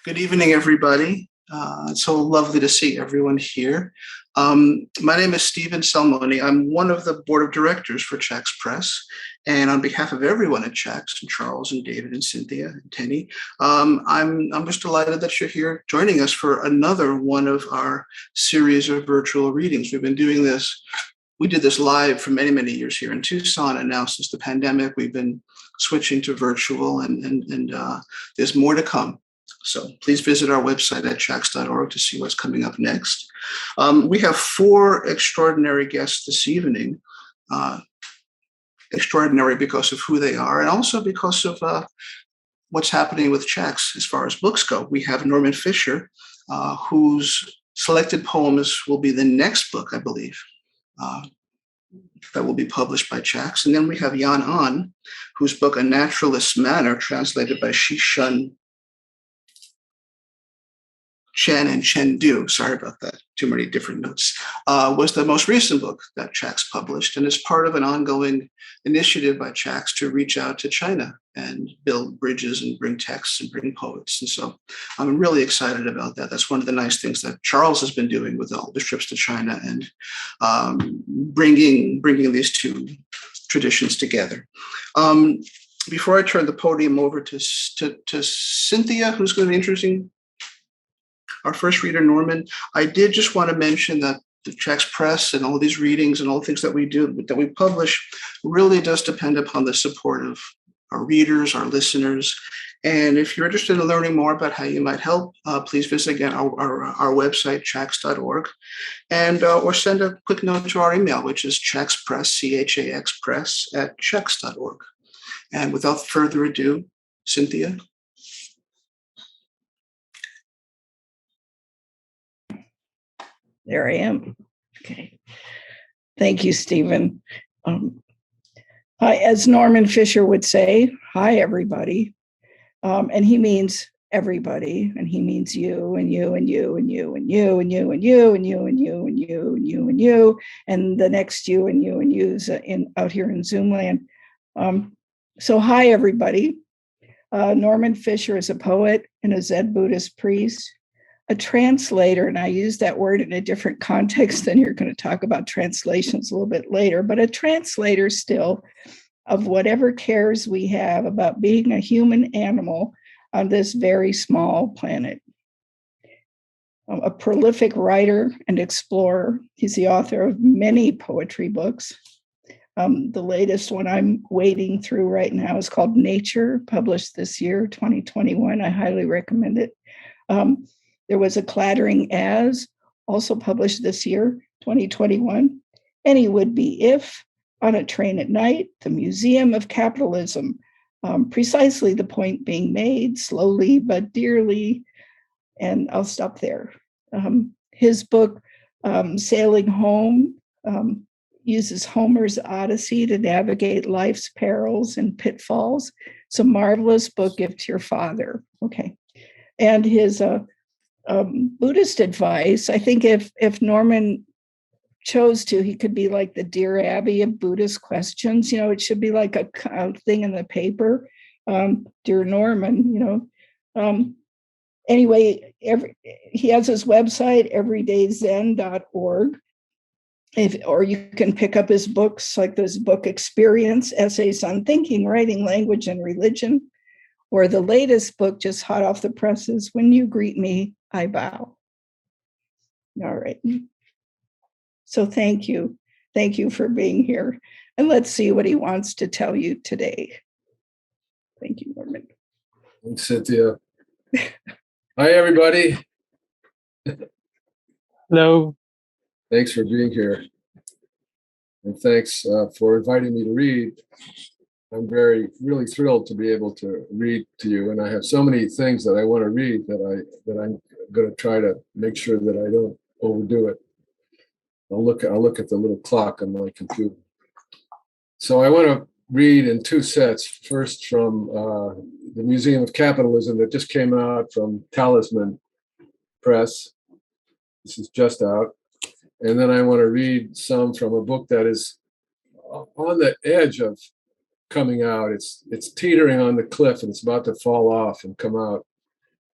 Good evening, everybody. It's so lovely to see everyone here. My name is Stephen Salmoni. I'm one of the board of directors for Chax Press. And on behalf of everyone at Chax, and Charles and David and Cynthia and Tenny, I'm just delighted that you're here joining us for another one of our series of virtual readings. We've been doing this. We did this live for many, many years here in Tucson, and now since the pandemic, we've been switching to virtual, and there's more to come. So please visit our website at chax.org to see what's coming up next. We have four extraordinary guests this evening, extraordinary because of who they are and also because of what's happening with Chax as far as books go. We have Norman Fischer, whose selected poems will be the next book, I believe, that will be published by Chax. And then we have Yan An, whose book, A Naturalist Manor, translated by Xisheng Chen and Chen Du, sorry about that, too many different notes, was the most recent book that Chax published and is part of an ongoing initiative by Chax to reach out to China and build bridges and bring texts and bring poets. And so I'm really excited about that. That's one of the nice things that Charles has been doing with all the trips to China and bringing these two traditions together. Before I turn the podium over to Cynthia, who's going to be introducing our first reader, Norman, I did just want to mention that the Chax Press and all these readings and all the things that we do, that we publish, really does depend upon the support of our readers, our listeners. And if you're interested in learning more about how you might help, please visit again our website, chax.org, and or send a quick note to our email, which is chaxpress, CHAX press @chax.org. And without further ado, Cynthia. There I am. Okay. Thank you, Stephen. Hi, as Norman Fischer would say, hi, everybody. And he means everybody, and he means you and you and you and you and you and you and you and you and you and you and you and you and the next you and you and you's out here in Zoom land. So hi, everybody. Norman Fischer is a poet and a Zen Buddhist priest, a translator, and I use that word in a different context than you're going to talk about translations a little bit later, but a translator still of whatever cares we have about being a human animal on this very small planet. A prolific writer and explorer, he's the author of many poetry books. The latest one I'm wading through right now is called Nature, published this year, 2021. I highly recommend it. There was A Clattering As, also published this year, 2021. Any Would Be If, On a Train at Night, The Museum of Capitalism. Precisely the point being made, slowly but dearly. And I'll stop there. His book, Sailing Home, uses Homer's Odyssey to navigate life's perils and pitfalls. It's a marvelous book, Give to Your Father. Okay. And his Buddhist advice, I think if Norman chose to, he could be like the Dear Abby of Buddhist questions. It should be like a thing in the paper. Dear Norman, Anyway, he has his website, everydayzen.org. Or you can pick up his books, like this book, Experience, Essays on Thinking, Writing, Language, and Religion. Or the latest book, just hot off the presses, When You Greet Me, I Bow. All right. So thank you. Thank you for being here. And let's see what he wants to tell you today. Thank you, Norman. Thanks, Cynthia. Hi, everybody. Hello. Thanks for being here. And thanks for inviting me to read. I'm really thrilled to be able to read to you. And I have so many things that I want to read that I'm going to try to make sure that I don't overdo it. I'll look at the little clock on my computer. So I want to read in two sets. First from the Museum of Capitalism that just came out from Talisman Press. This is just out. And then I want to read some from a book that is on the edge of coming out. It's teetering on the cliff and it's about to fall off and come out.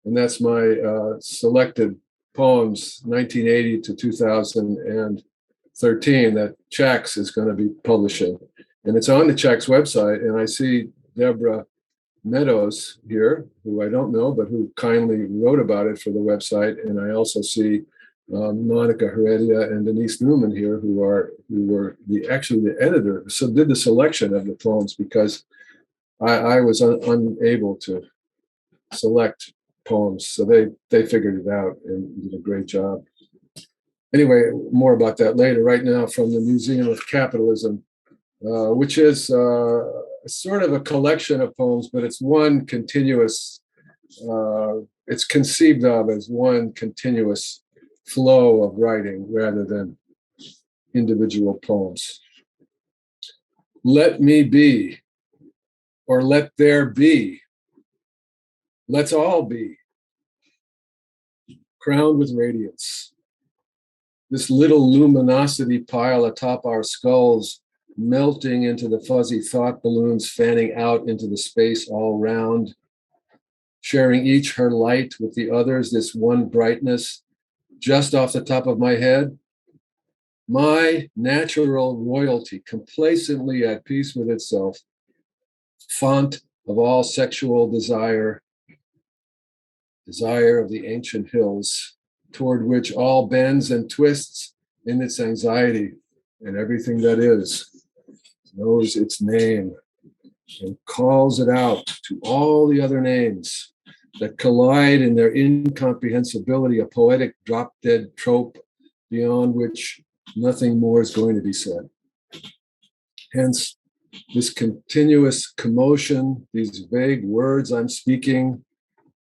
and that's my selected poems, 1980 to 2013, that Chax is going to be publishing. And it's on the Chax website, and I see Deborah Meadows here, who I don't know, but who kindly wrote about it for the website. And I also see Monica Heredia and Denise Newman here, who were actually the editor, so did the selection of the poems, because I was unable to select poems, so they figured it out and did a great job. Anyway, more about that later. Right now, from the Museum of Capitalism, which is sort of a collection of poems, but it's one continuous, it's conceived of as one continuous flow of writing rather than individual poems. Let me be, or let there be. Let's all be, crowned with radiance. This little luminosity pile atop our skulls, melting into the fuzzy thought balloons, fanning out into the space all round, sharing each her light with the others, this one brightness just off the top of my head. My natural royalty, complacently at peace with itself, font of all sexual desire of the ancient hills, toward which all bends and twists in its anxiety, and everything that is knows its name and calls it out to all the other names that collide in their incomprehensibility, a poetic drop-dead trope beyond which nothing more is going to be said. Hence, this continuous commotion, these vague words I'm speaking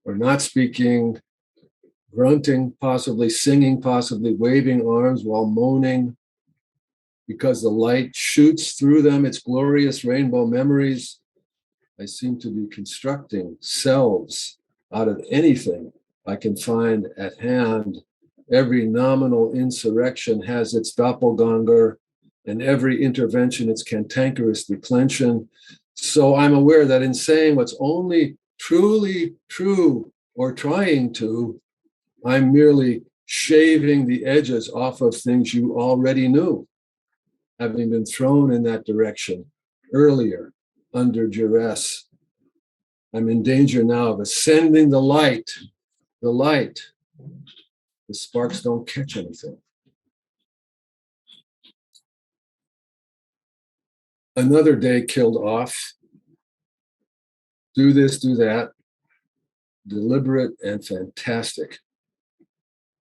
or not speaking, grunting, possibly singing, possibly waving arms while moaning, because the light shoots through them its glorious rainbow memories. I seem to be constructing selves out of anything I can find at hand. Every nominal insurrection has its doppelganger, and every intervention its cantankerous declension. So I'm aware that in saying what's only truly true or trying to, I'm merely shaving the edges off of things you already knew, having been thrown in that direction earlier under duress. I'm in danger now of ascending the light. The sparks don't catch anything. Another day killed off. Do this, do that. Deliberate and fantastic.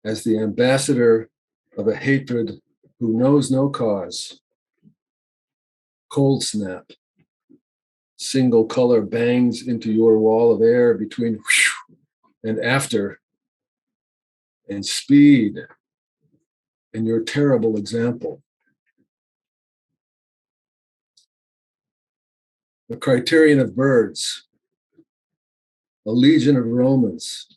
As the ambassador of a hatred who knows no cause. Cold snap. Single color bangs into your wall of air between and after. And speed. And your terrible example. The criterion of birds. A legion of Romans.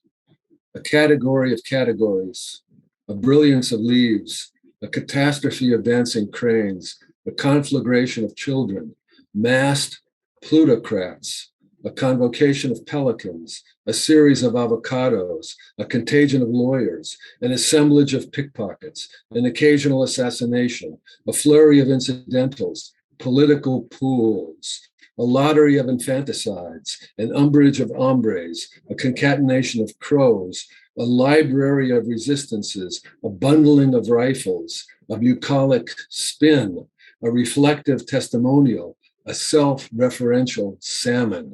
A category of categories. A brilliance of leaves. A catastrophe of dancing cranes. A conflagration of children. Massed plutocrats. A convocation of pelicans. A series of avocados. A contagion of lawyers. An assemblage of pickpockets. An occasional assassination. A flurry of incidentals. Political pools. A lottery of infanticides, an umbrage of hombres, a concatenation of crows, a library of resistances, a bundling of rifles, a bucolic spin, a reflective testimonial, a self-referential salmon.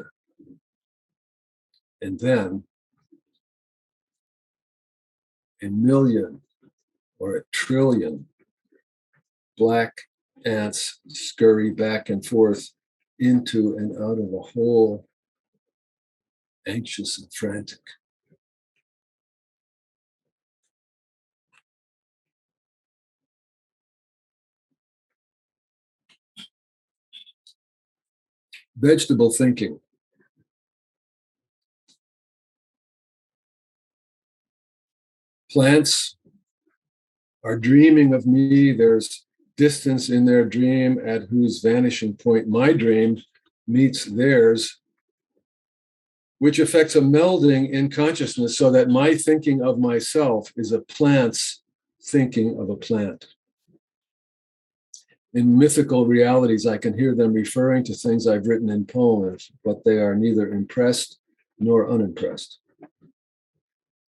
And then a million or a trillion black ants scurry back and forth into and out of a hole, anxious and frantic. Vegetable thinking. Plants are dreaming of me. There's distance in their dream at whose vanishing point my dream meets theirs, which affects a melding in consciousness so that my thinking of myself is a plant's thinking of a plant. In mythical realities, I can hear them referring to things I've written in poems, but they are neither impressed nor unimpressed.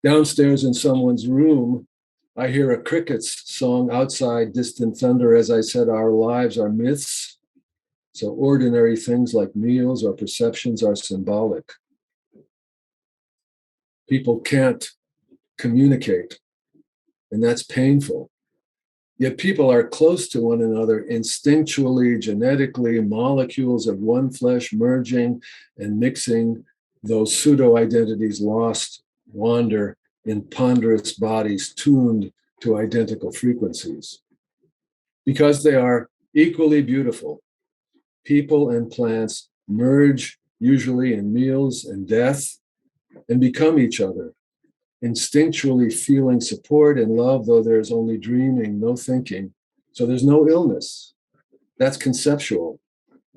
Downstairs in someone's room, I hear a cricket's song outside, distant thunder. As I said, our lives are myths. So ordinary things like meals or perceptions are symbolic. People can't communicate, and that's painful. Yet people are close to one another instinctually, genetically, molecules of one flesh merging and mixing, those pseudo-identities lost, wander in ponderous bodies tuned to identical frequencies. Because they are equally beautiful, people and plants merge usually in meals and death and become each other, instinctually feeling support and love, though there's only dreaming, no thinking. So there's no illness. That's conceptual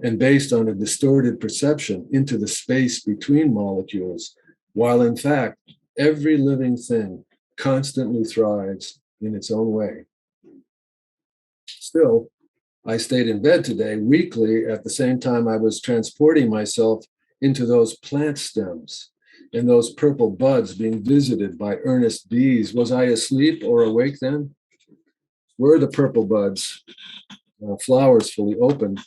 and based on a distorted perception into the space between molecules, while in fact, every living thing constantly thrives in its own way. Still, I stayed in bed today weekly at the same time I was transporting myself into those plant stems and those purple buds being visited by earnest bees. Was I asleep or awake then? Were the purple buds, flowers fully open,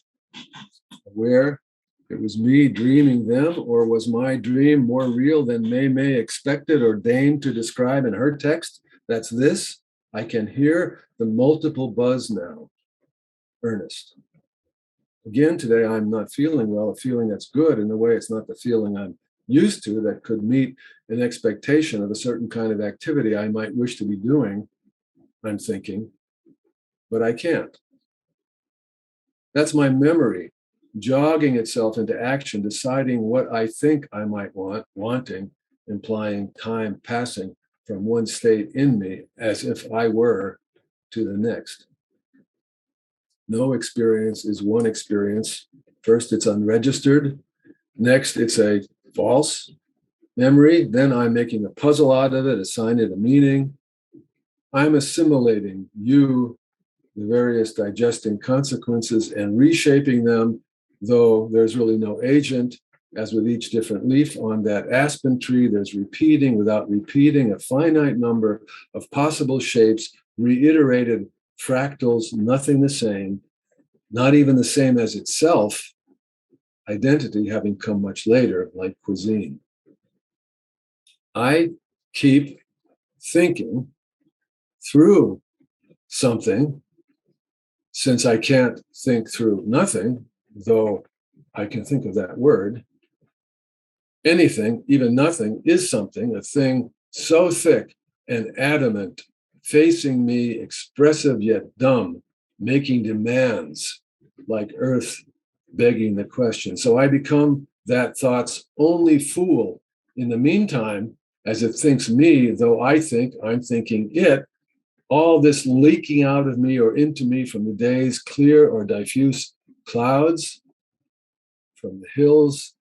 aware it was me dreaming them, or was my dream more real than Mei expected or deigned to describe in her text? That's this. I can hear the multiple buzz now. Ernest. Again, today I'm not feeling well, a feeling that's good in a way it's not the feeling I'm used to that could meet an expectation of a certain kind of activity I might wish to be doing, I'm thinking, but I can't. That's my memory jogging itself into action, deciding what I think I might want, wanting, implying time passing from one state in me as if I were to the next. No experience is one experience. First, it's unregistered. Next, it's a false memory. Then I'm making a puzzle out of it, assign it a meaning. I'm assimilating you, the various digesting consequences, and reshaping them, though there's really no agent. As with each different leaf on that aspen tree, there's repeating without repeating, a finite number of possible shapes, reiterated fractals, nothing the same, not even the same as itself, identity having come much later, like cuisine. I keep thinking through something, since I can't think through nothing, though I can think of that word. Anything, even nothing, is something, a thing so thick and adamant, facing me, expressive yet dumb, making demands like earth begging the question. So I become that thought's only fool in the meantime, as it thinks me, though I think I'm thinking it, all this leaking out of me or into me from the day's clear or diffuse clouds, from the hills,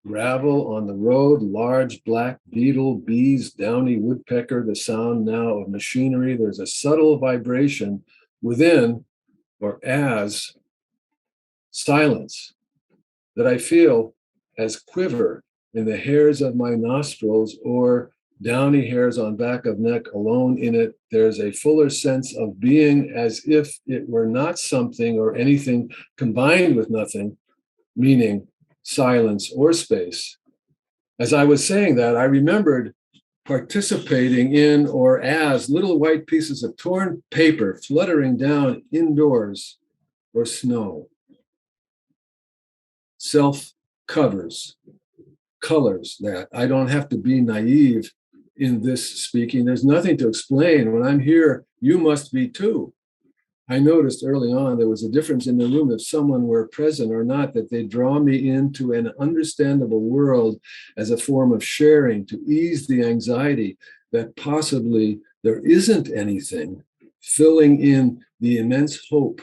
gravel on the road, large black beetle, bees, downy woodpecker, the sound now of machinery. There's a subtle vibration within or as silence that I feel as quiver in the hairs of my nostrils or downy hairs on back of neck. Alone in it, there's a fuller sense of being, as if it were not something or anything combined with nothing, meaning silence or space. As I was saying that, I remembered participating in or as little white pieces of torn paper fluttering down indoors or snow. Self covers, colors that. I don't have to be naive in this speaking. There's nothing to explain. When I'm here, you must be too. I noticed early on there was a difference in the room if someone were present or not, that they draw me into an understandable world as a form of sharing to ease the anxiety that possibly there isn't anything, filling in the immense hope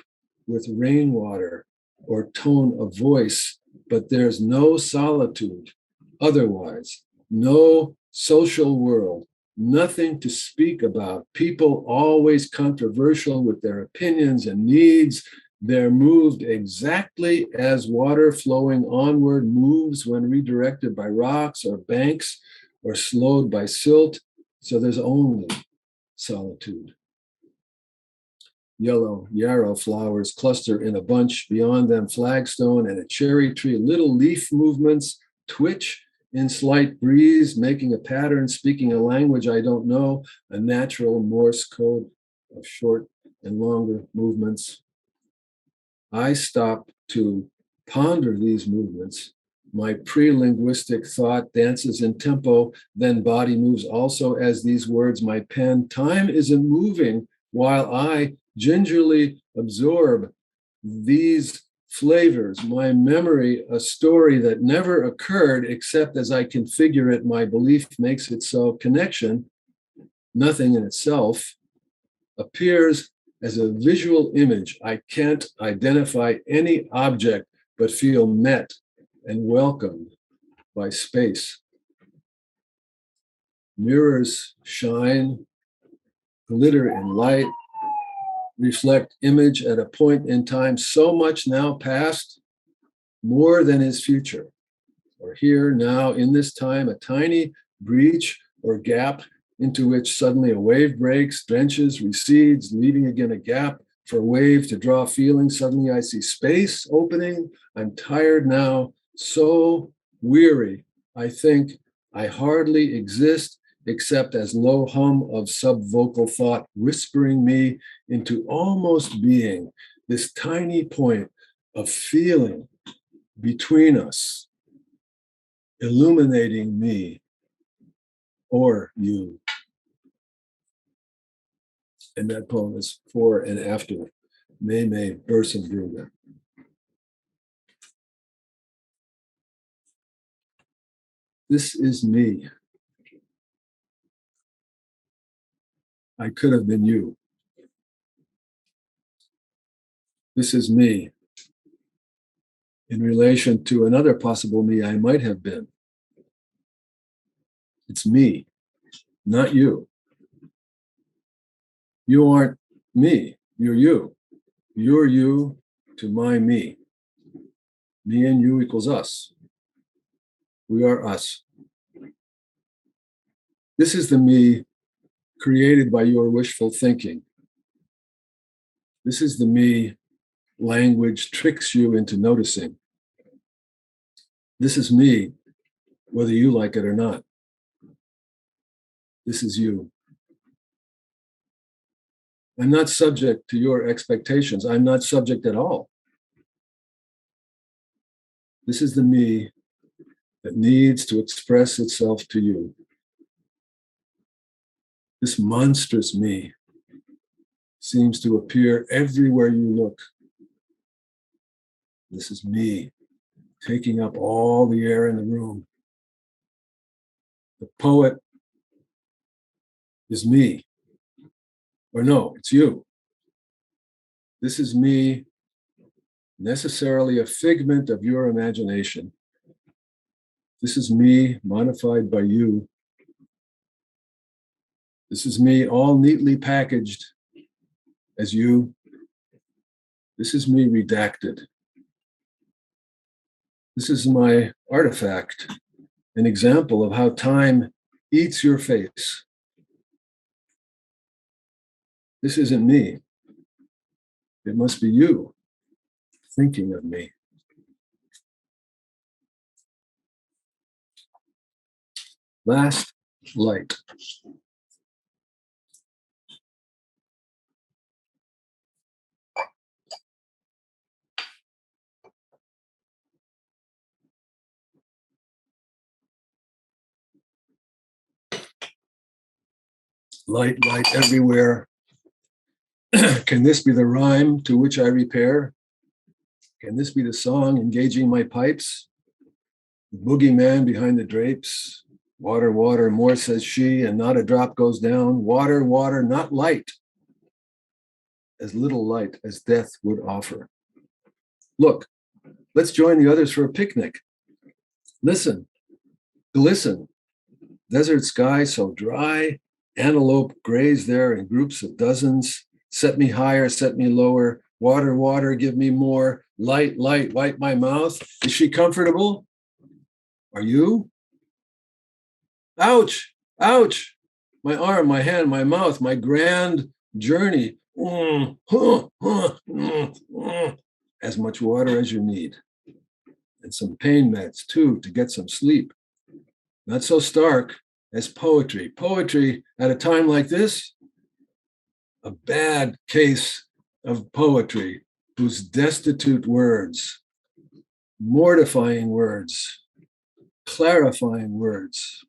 with rainwater or tone of voice, but there's no solitude otherwise, No social world, nothing to speak about. People always controversial with their opinions and needs. They're moved exactly as water flowing onward moves when redirected by rocks or banks or slowed by silt. So there's only solitude. Yellow yarrow flowers cluster in a bunch, beyond them flagstone and a cherry tree. Little leaf movements twitch in slight breeze, making a pattern, speaking a language I don't know, a natural Morse code of short and longer movements. I stop to ponder these movements. My pre-linguistic thought dances in tempo, then body moves also as these words, my pen. Time isn't moving while I gingerly absorb these flavors, my memory, a story that never occurred except as I configure it, my belief makes it so. Connection, nothing in itself, appears as a visual image. I can't identify any object but feel met and welcomed by space. Mirrors shine, glitter in light, reflect image at a point in time, so much now past, more than is future. Or here now in this time, a tiny breach or gap into which suddenly a wave breaks, drenches, recedes, leaving again a gap for a wave to draw feeling. Suddenly I see space opening. I'm tired now, so weary. I think I hardly exist except as low hum of subvocal thought whispering me into almost being, this tiny point of feeling between us, illuminating me or you. And that poem is for and after May Bersenbrugger. This is me. I could have been you. This is me in relation to another possible me I might have been. It's me, not you. You aren't me, you're you. You're you to my me. Me and you equals us. We are us. This is the me created by your wishful thinking. This is the me language tricks you into noticing. This is me, whether you like it or not. This is you. I'm not subject to your expectations. I'm not subject at all. This is the me that needs to express itself to you. This monstrous me seems to appear everywhere you look. This is me taking up all the air in the room. The poet is me. Or no, it's you. This is me, necessarily a figment of your imagination. This is me modified by you. This is me all neatly packaged as you. This is me redacted. This is my artifact, an example of how time eats your face. This isn't me. It must be you thinking of me. Last light. Light, light everywhere. Can this be the rhyme to which I repair? Can this be the song engaging my pipes? The boogeyman behind the drapes. Water, water, more says she, and not a drop goes down. Water, water, not light. As little light as death would offer. Look, let's join the others for a picnic. Listen, glisten, Desert sky so dry, antelope graze there in groups of dozens. Set me higher, set me lower. Water, water, give me more. Light, light, wipe my mouth. Is she comfortable? Are you? Ouch, ouch. My arm, my hand, my mouth, my grand journey. As much water as you need. And some pain meds too to get some sleep. Not so stark as poetry. Poetry at a time like this, a bad case of poetry whose destitute words, mortifying words, clarifying words,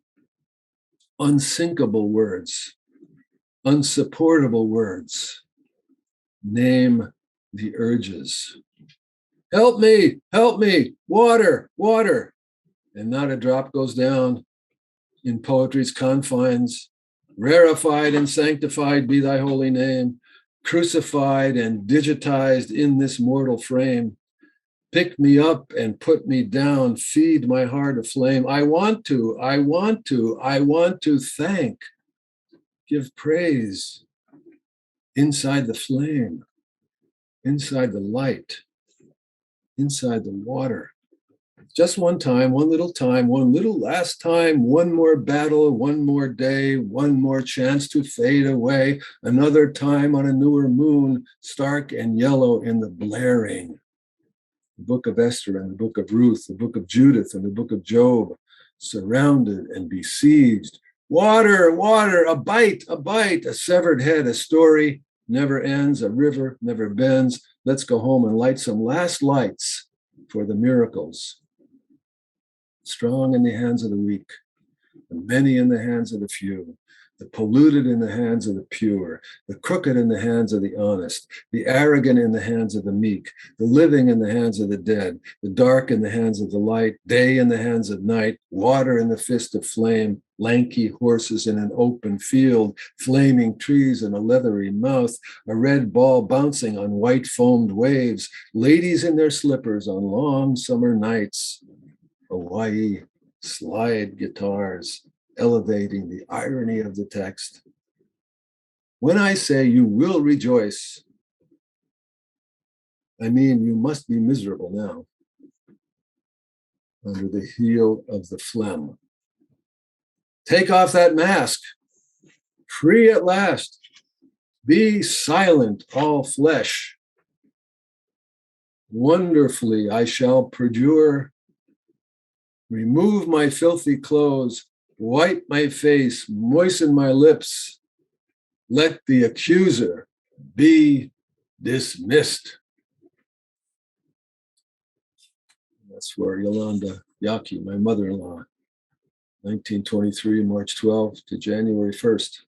unsinkable words, unsupportable words, name the urges. Help me, water, water. And not a drop goes down in poetry's confines. Rarefied and sanctified be thy holy name, crucified and digitized in this mortal frame. Pick me up and put me down, feed my heart aflame. I want to thank, give praise inside the flame, inside the light, inside the water. Just one time, one little last time, one more battle, one more day, one more chance to fade away. Another time on a newer moon, stark and yellow in the blaring. The book of Esther and the book of Ruth, the book of Judith and the book of Job, surrounded and besieged. Water, water, a bite, a severed head, a story never ends, a river never bends. Let's go home and light some last lights for the miracles. Strong in the hands of the weak, the many in the hands of the few, the polluted in the hands of the pure, the crooked in the hands of the honest, the arrogant in the hands of the meek, the living in the hands of the dead, the dark in the hands of the light, day in the hands of night, water in the fist of flame, lanky horses in an open field, flaming trees in a leathery mouth, a red ball bouncing on white foamed waves, ladies in their slippers on long summer nights, Hawaii slide guitars elevating the irony of the text. When I say you will rejoice, I mean you must be miserable now under the heel of the phlegm. Take off that mask, free at last. Be silent, all flesh. Wonderfully I shall perjure. Remove my filthy clothes, wipe my face, moisten my lips. Let the accuser be dismissed. That's for Yolanda Yaki, my mother-in-law, 1923, March 12th to January 1st,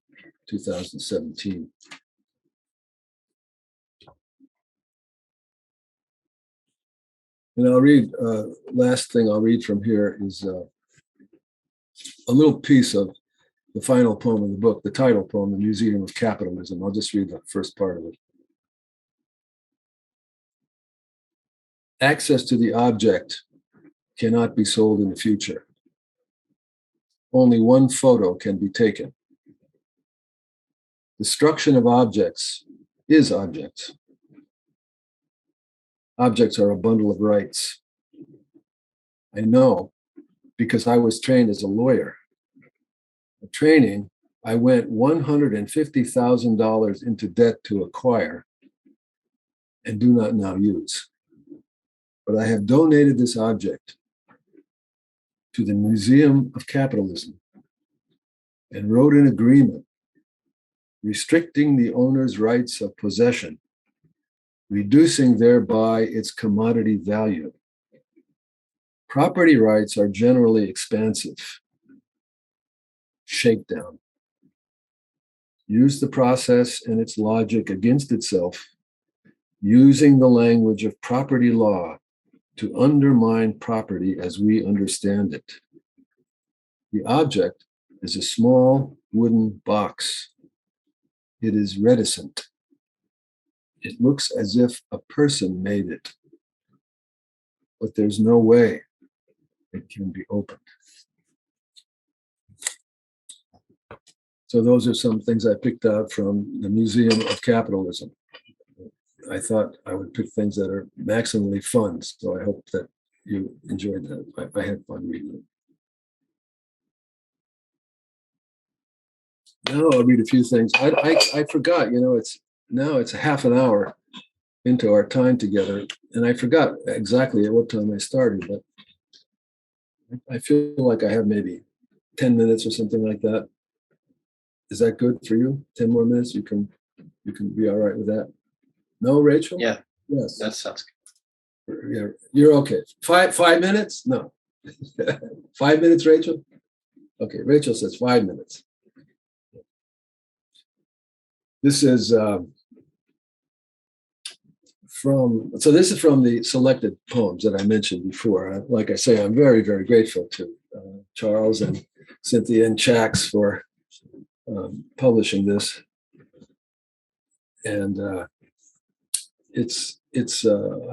2017. And I'll read, last thing I'll read from here is a little piece of the final poem of the book, the title poem, The Museum of Capitalism. I'll just read the first part of it. Access to the object cannot be sold in the future. Only one photo can be taken. Destruction of objects is objects. Objects are a bundle of rights. I know because I was trained as a lawyer. A training I went $150,000 into debt to acquire and do not now use. But I have donated this object to the Museum of Capitalism and wrote an agreement restricting the owner's rights of possession, reducing thereby its commodity value. Property rights are generally expansive. Shakedown. Use the process and its logic against itself, using the language of property law to undermine property as we understand it. The object is a small wooden box. It is reticent. It looks as if a person made it, but there's no way it can be opened. So those are some things I picked out from the Museum of Capitalism. I thought I would pick things that are maximally fun, so I hope that you enjoyed that. I had fun reading it. Now I'll read a few things. I forgot, it's a half an hour into our time together, and I forgot exactly at what time I started, but I feel like I have maybe 10 minutes or something like that. Is that good for you? 10 more minutes? You can be all right with that? No, Rachel? Yeah, Yes. that sounds good. Yeah, you're okay. 5 minutes? No. 5 minutes, Rachel? Okay, Rachel says 5 minutes. This is this is from the selected poems that I mentioned before. Like I say, I'm very, very grateful to Charles and Cynthia and Chax for publishing this. And I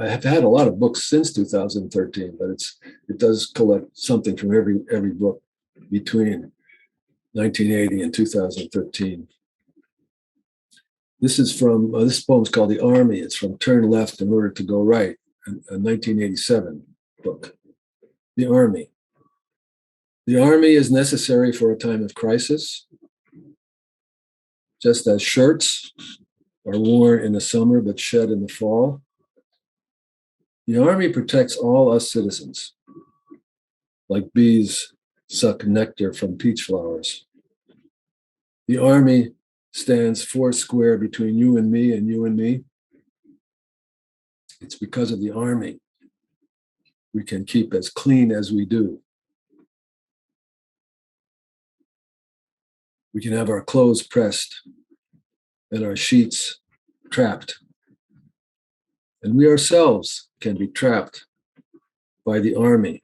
have had a lot of books since 2013, but it does collect something from every book between 1980 and 2013. This is from this poem is called "The Army." It's from Turn Left in Order to Go Right, a 1987 book. The Army. The army is necessary for a time of crisis, just as shirts are worn in the summer but shed in the fall. The army protects all us citizens, like bees suck nectar from peach flowers. The army stands four square between you and me and you and me. It's because of the army we can keep as clean as we do. We can have our clothes pressed and our sheets trapped. And we ourselves can be trapped by the army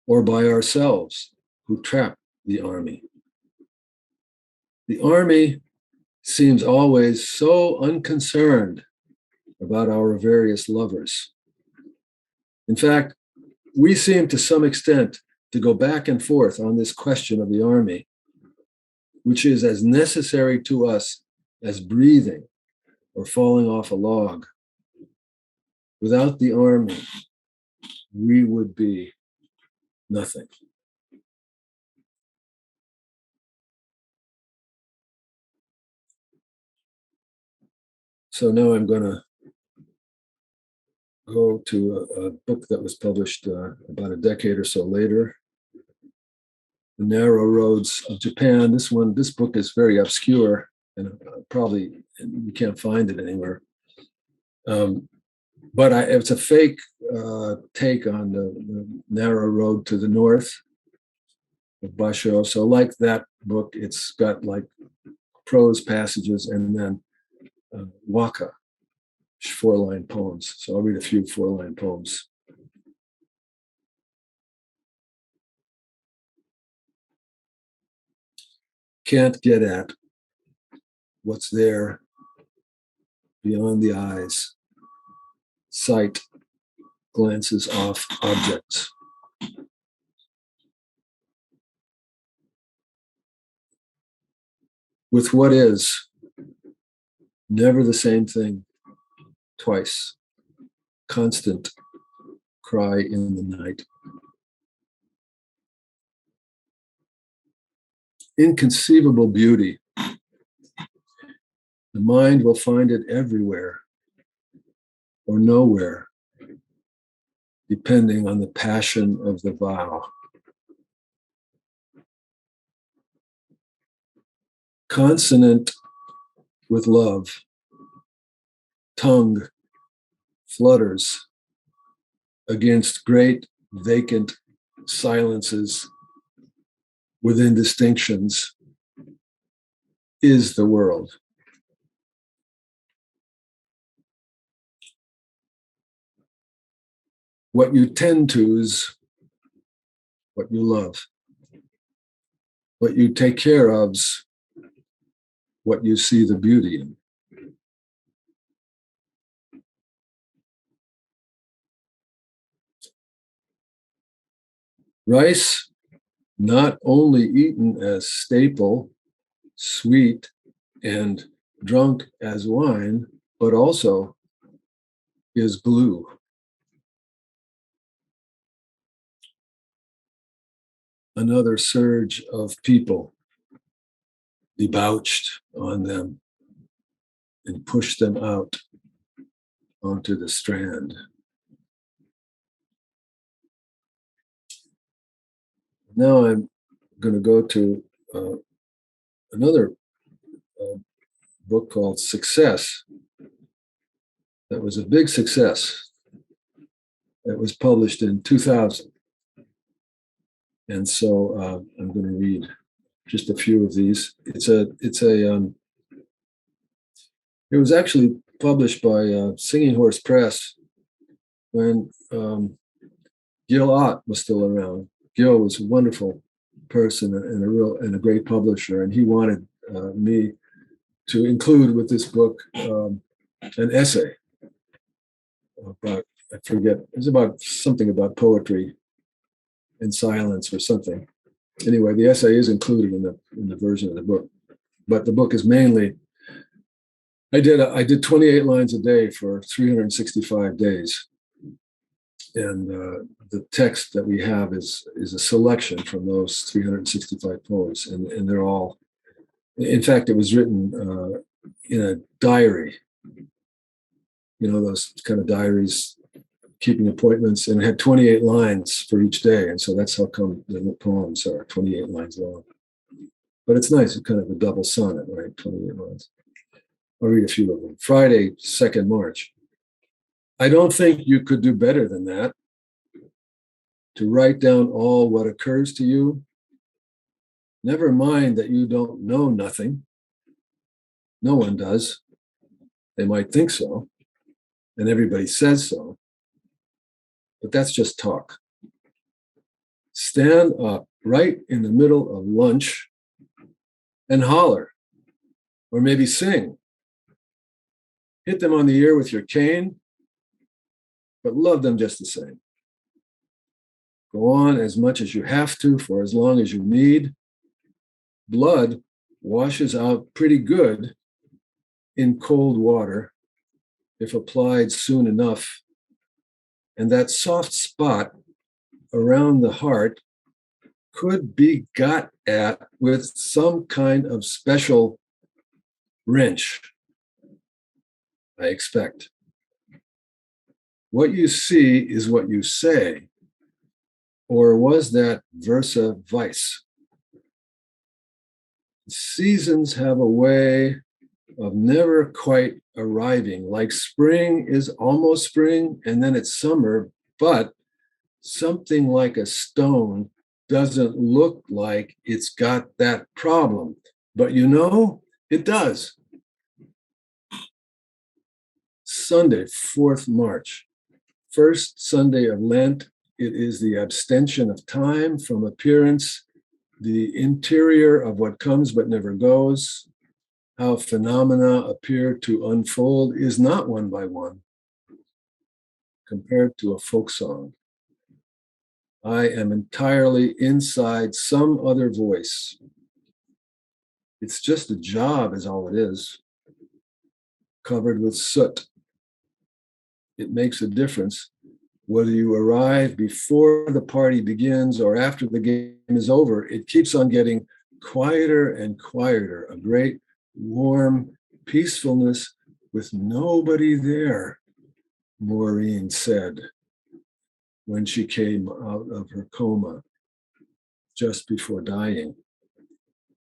or by ourselves who trap the army. The army seems always so unconcerned about our various lovers. In fact, we seem to some extent to go back and forth on this question of the army, which is as necessary to us as breathing or falling off a log. Without the army, we would be nothing. So now I'm going to go to a book that was published about a decade or so later, The Narrow Roads of Japan. This book is very obscure, and probably you can't find it anywhere. But it's a fake take on the narrow road to the north of Basho. So like that book, it's got like prose passages and then waka, 4-line poems. So I'll read a few 4-line poems. Can't get at what's there beyond the eyes. Sight glances off objects. With what is, never the same thing twice. Constant cry in the night. Inconceivable beauty. The mind will find it everywhere or nowhere, depending on the passion of the vow. Consonant with love, tongue flutters against great vacant silences within distinctions is the world. What you tend to is what you love. What you take care of's what you see the beauty in. Rice, not only eaten as staple sweet and drunk as wine, but also is glue. Another surge of people debauched on them and pushed them out onto the strand. Now I'm going to go to another book called Success. That was a big success. That was published in 2000. And so I'm going to read just a few of these. It was actually published by Singing Horse Press when Gil Ott was still around. Gil was a wonderful person and a great publisher, and he wanted me to include with this book an essay about, I forget, it's about something about poetry and silence or something. Anyway, the essay is included in the version of the book, but the book is mainly, I did 28 lines a day for 365 days. And the text that we have is a selection from those 365 poems, and they're all, in fact, it was written in a diary, those kind of diaries, keeping appointments, and it had 28 lines for each day. And so that's how come the poems are 28 lines long. But it's nice, it's kind of a double sonnet, right? 28 lines. I'll read a few of them. Friday, 2nd March. I don't think you could do better than that. To write down all what occurs to you. Never mind that you don't know nothing. No one does. They might think so, and everybody says so. But that's just talk. Stand up right in the middle of lunch and holler, or maybe sing. Hit them on the ear with your cane, but love them just the same. Go on as much as you have to for as long as you need. Blood washes out pretty good in cold water if applied soon enough. And that soft spot around the heart could be got at with some kind of special wrench, I expect. What you see is what you say, or was that versa vice? Seasons have a way of never quite arriving, like spring is almost spring and then it's summer, but something like a stone doesn't look like it's got that problem. But it does. Sunday, 4th March, first Sunday of Lent. It is the abstention of time from appearance, the interior of what comes but never goes. How phenomena appear to unfold is not one by one, compared to a folk song. I am entirely inside some other voice. It's just a job is all it is, covered with soot. It makes a difference whether you arrive before the party begins or after the game is over. It keeps on getting quieter and quieter, a great warm peacefulness with nobody there, Maureen said when she came out of her coma just before dying.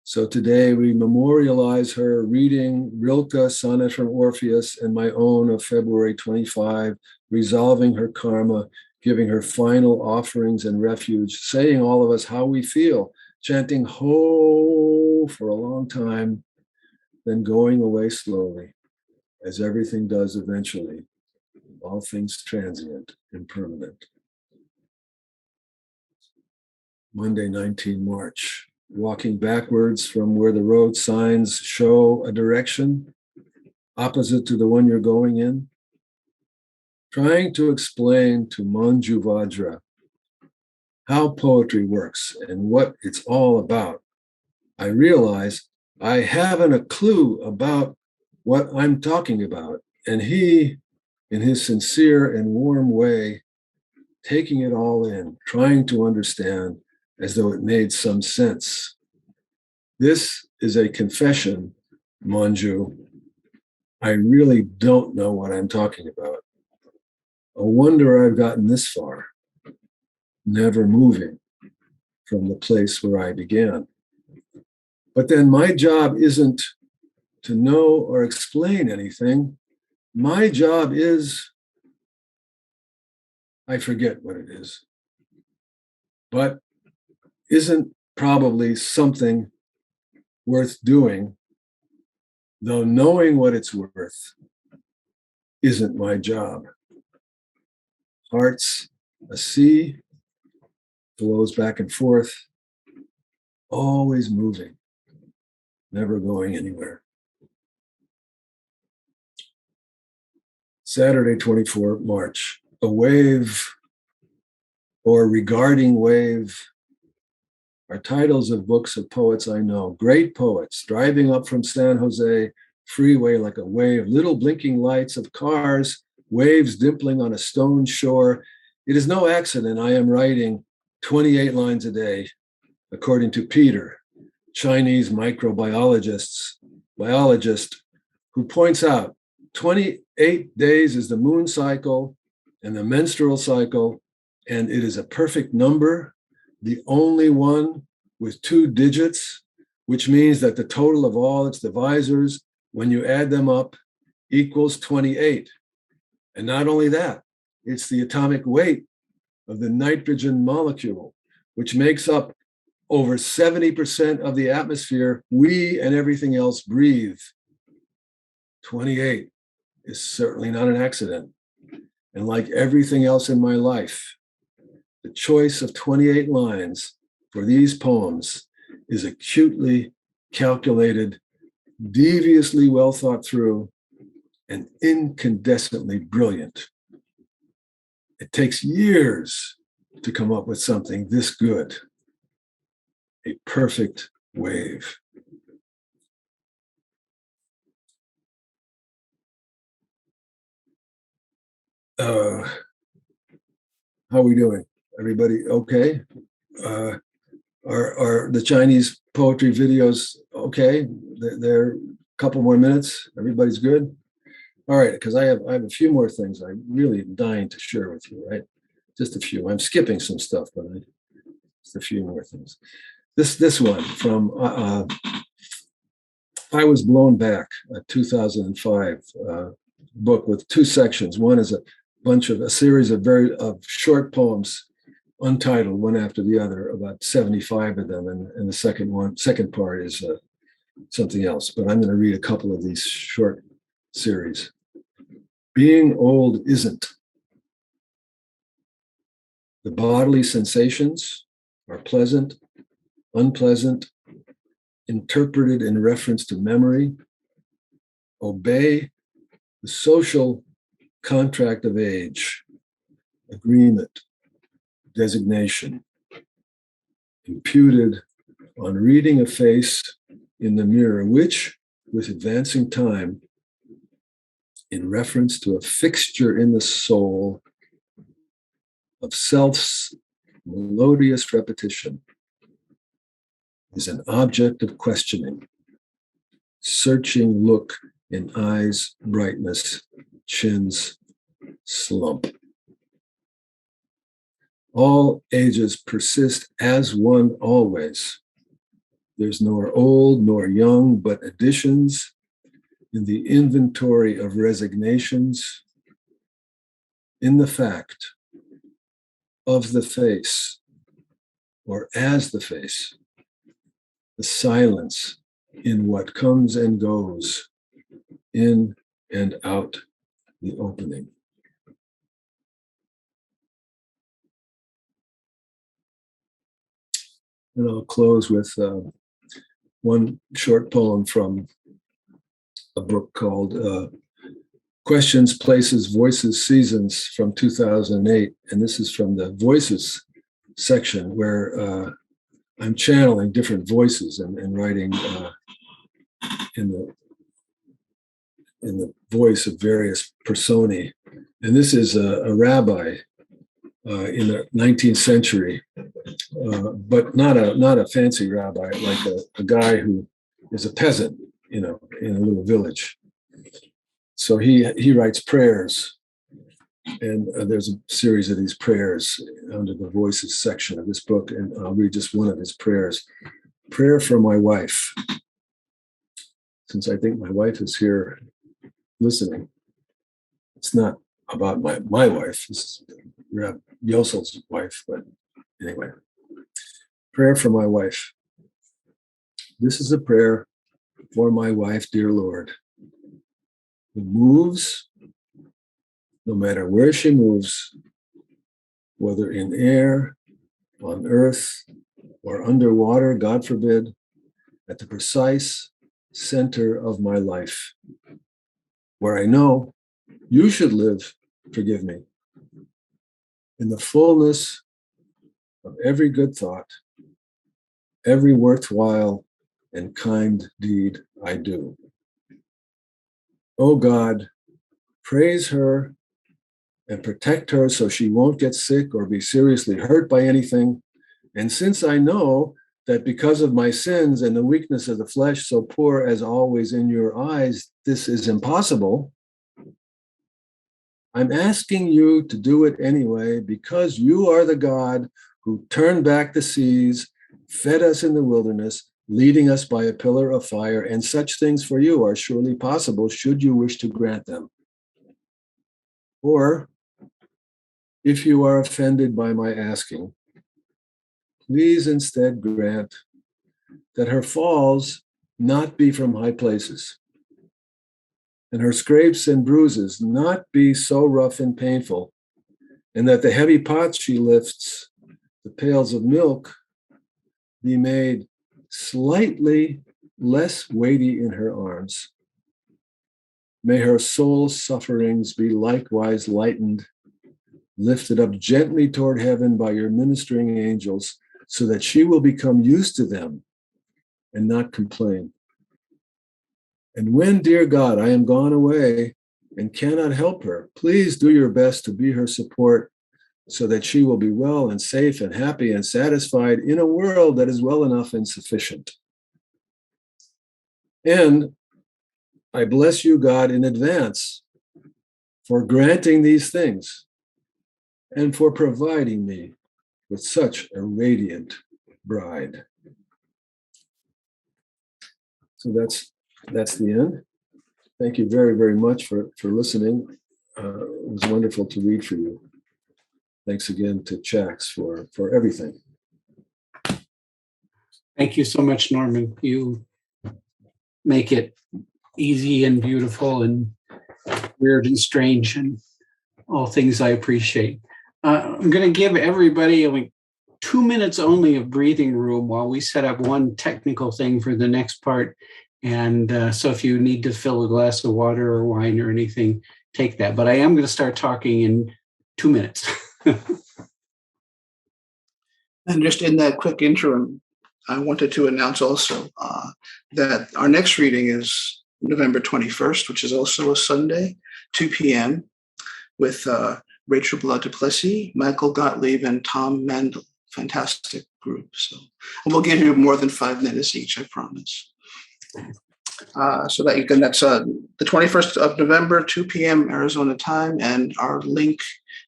So today we memorialize her reading Rilke, Sonnet from Orpheus, and my own of February 25, resolving her karma, giving her final offerings and refuge, saying all of us how we feel, chanting ho for a long time, then going away slowly, as everything does eventually, all things transient, impermanent. Monday, 19 March. Walking backwards from where the road signs show a direction opposite to the one you're going in, trying to explain to Manju Vajra how poetry works and what it's all about. I realize I haven't a clue about what I'm talking about. And he, in his sincere and warm way, taking it all in, trying to understand as though it made some sense. This is a confession, Manju. I really don't know what I'm talking about. A wonder I've gotten this far, never moving from the place where I began. But then my job isn't to know or explain anything. My job is, I forget what it is, but isn't probably something worth doing, though knowing what it's worth isn't my job. Heart's a sea, flows back and forth, always moving, never going anywhere. Saturday, 24 March, a wave or regarding wave are titles of books of poets I know. Great poets driving up from San Jose freeway like a wave, little blinking lights of cars, waves dimpling on a stone shore. It is no accident I am writing 28 lines a day, according to Peter, Chinese biologist, who points out 28 days is the moon cycle and the menstrual cycle, and it is a perfect number, the only one with 2 digits, which means that the total of all its divisors, when you add them up, equals 28. And not only that, it's the atomic weight of the nitrogen molecule, which makes up over 70% of the atmosphere we and everything else breathe. 28 is certainly not an accident. And like everything else in my life, the choice of 28 lines for these poems is acutely calculated, deviously well thought through, and incandescently brilliant. It takes years to come up with something this good. A perfect wave. How are we doing? Everybody okay? Are the Chinese poetry videos okay? They're a couple more minutes. Everybody's good? All right, because I have a few more things I'm really dying to share with you, right? Just a few. I'm skipping some stuff, but just a few more things. This one from I Was Blown Back, a 2005 book with 2 sections. One is a series of short poems, untitled, one after the other, about 75 of them, and the second part is something else. But I'm going to read a couple of these short series. Being old isn't. The bodily sensations are pleasant, unpleasant, interpreted in reference to memory. Obey the social contract of age, agreement, designation, imputed on reading a face in the mirror, which, with advancing time, in reference to a fixture in the soul of self's melodious repetition, is an object of questioning, searching look in eyes' brightness, chin's slump. All ages persist as one always. There's nor old nor young, but additions in the inventory of resignations, in the fact of the face, or as the face, the silence in what comes and goes, in and out the opening. And I'll close with one short poem from a book called Questions, Places, Voices, Seasons from 2008. And this is from the Voices section, where I'm channeling different voices and writing in the voice of various personae. And this is a rabbi in the 19th century, but not a fancy rabbi, like a guy who is a peasant, in a little village. So he writes prayers, and there's a series of these prayers under the voices section of this book, and I'll read just one of his prayers. Prayer for my wife. Since I think my wife is here listening, it's not about my wife. This is Reb Yosel's wife, but anyway. Prayer for my wife. This is a prayer for my wife, dear Lord, who moves, no matter where she moves, whether in air, on earth, or underwater, God forbid, at the precise center of my life, where I know you should live, forgive me, in the fullness of every good thought, every worthwhile and kind deed I do. Oh God, praise her and protect her so she won't get sick or be seriously hurt by anything. And since I know that because of my sins and the weakness of the flesh, so poor as always in your eyes, this is impossible, I'm asking you to do it anyway, because you are the God who turned back the seas, fed us in the wilderness, leading us by a pillar of fire, and such things for you are surely possible should you wish to grant them. Or, if you are offended by my asking, please instead grant that her falls not be from high places, and her scrapes and bruises not be so rough and painful, and that the heavy pots she lifts, the pails of milk, be made slightly less weighty in her arms. May her soul's sufferings be likewise lightened, lifted up gently toward heaven by your ministering angels, so that she will become used to them and not complain. And when, dear God, I am gone away and cannot help her, please do your best to be her support, so that she will be well and safe and happy and satisfied in a world that is well enough and sufficient. And I bless you, God, in advance for granting these things and for providing me with such a radiant bride. So that's the end. Thank you very, very much for listening. It was wonderful to read for you. Thanks again to Chax for everything. Thank you so much, Norman. You make it easy and beautiful and weird and strange and all things I appreciate. I'm going to give everybody like 2 minutes only of breathing room while we set up one technical thing for the next part. And so if you need to fill a glass of water or wine or anything, take that. But I am going to start talking in 2 minutes. And just in that quick interim, I wanted to announce also that our next reading is November 21st, which is also a Sunday, 2 p.m., with Rachel Blood Duplessis, Michael Gottlieb, and Tom Mandel. Fantastic group. So we'll give you more than 5 minutes each, I promise. So that you can, that's the 21st of November, 2 p.m. Arizona time, and our link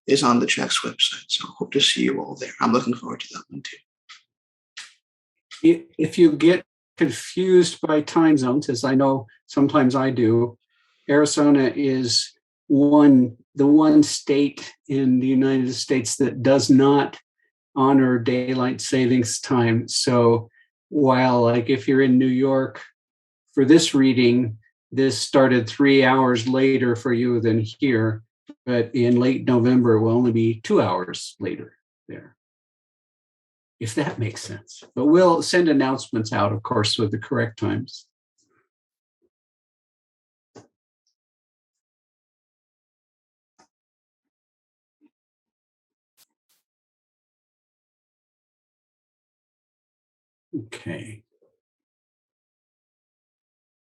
is on the Chax website. So hope to see you all there. I'm looking forward to that one too. If you get confused by time zones, as I know sometimes I do, Arizona is the one state in the United States that does not honor daylight savings time. So while, like, if you're in New York for this reading, this started 3 hours later for you than here, but in late November, it will only be 2 hours later there, if that makes sense. But we'll send announcements out, of course, with the correct times. Okay.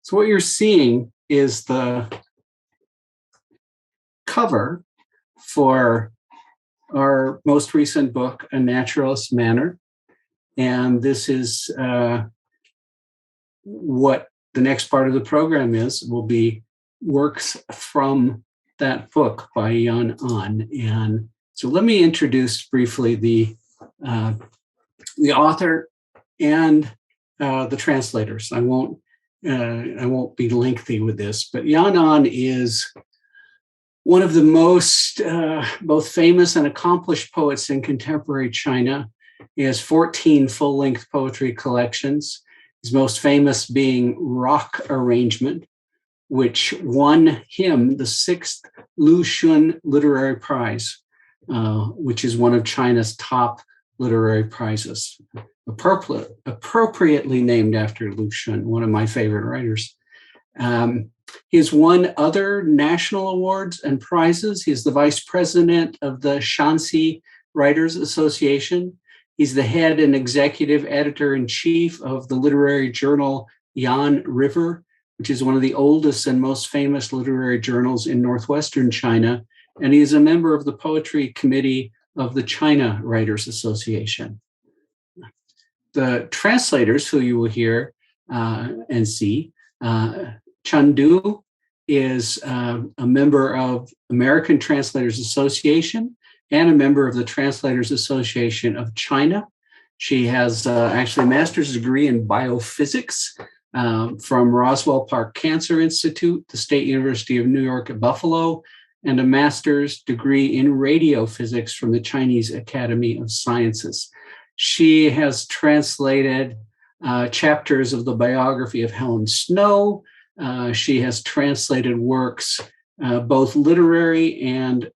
So what you're seeing is the cover for our most recent book, A Naturalist Manor. And this is what the next part of the program will be works from that book by Yan An. And so let me introduce briefly the author and the translators. I won't be lengthy with this, but Yan An is one of the most both famous and accomplished poets in contemporary China. He has 14 full-length poetry collections, his most famous being Rock Arrangement, which won him the 6th Lu Xun Literary Prize, which is one of China's top literary prizes, appropriately named after Lu Xun, one of my favorite writers. He has won other national awards and prizes. He's the vice president of the Shaanxi Writers Association. He's the head and executive editor-in-chief of the literary journal Yan River, which is one of the oldest and most famous literary journals in Northwestern China. And he is a member of the poetry committee of the China Writers Association. The translators who you will hear and see, Chen Du is a member of American Translators Association and a member of the Translators Association of China. She has actually a master's degree in biophysics from Roswell Park Cancer Institute, the State University of New York at Buffalo, and a master's degree in radiophysics from the Chinese Academy of Sciences. She has translated chapters of the biography of Helen Snow. She has translated works, both literary and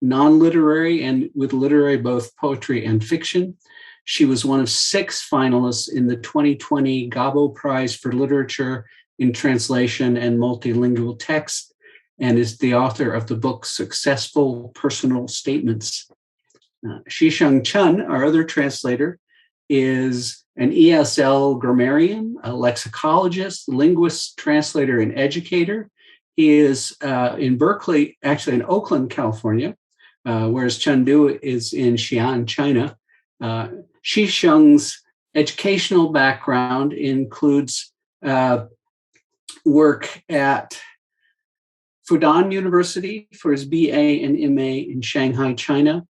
non-literary, and with literary, both poetry and fiction. She was one of 6 finalists in the 2020 Gabo Prize for Literature in Translation and Multilingual Text, and is the author of the book Successful Personal Statements. Xisheng Chen, our other translator, is an ESL grammarian, a lexicologist, linguist, translator, and educator. He is in Berkeley, actually in Oakland, California, whereas Chen Du is in Xi'an, China. Xisheng's educational background includes work at Fudan University for his BA and MA in Shanghai, China.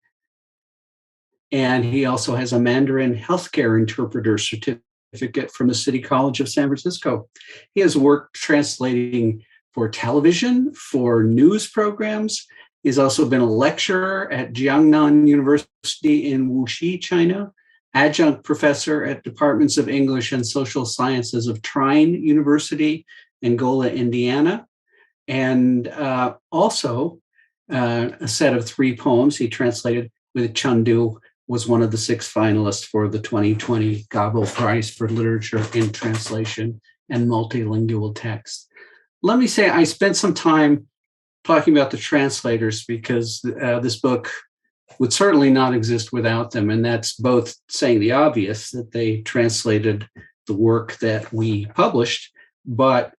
And he also has a Mandarin healthcare interpreter certificate from the City College of San Francisco. He has worked translating for television, for news programs. He's also been a lecturer at Jiangnan University in Wuxi, China, adjunct professor at Departments of English and Social Sciences of Trine University, Angola, Indiana, and also a set of 3 poems he translated with Chen Du, was one of the 6 finalists for the 2020 Gabo Prize for Literature in Translation and Multilingual Text. Let me say I spent some time talking about the translators because this book would certainly not exist without them. And that's both saying the obvious, that they translated the work that we published, but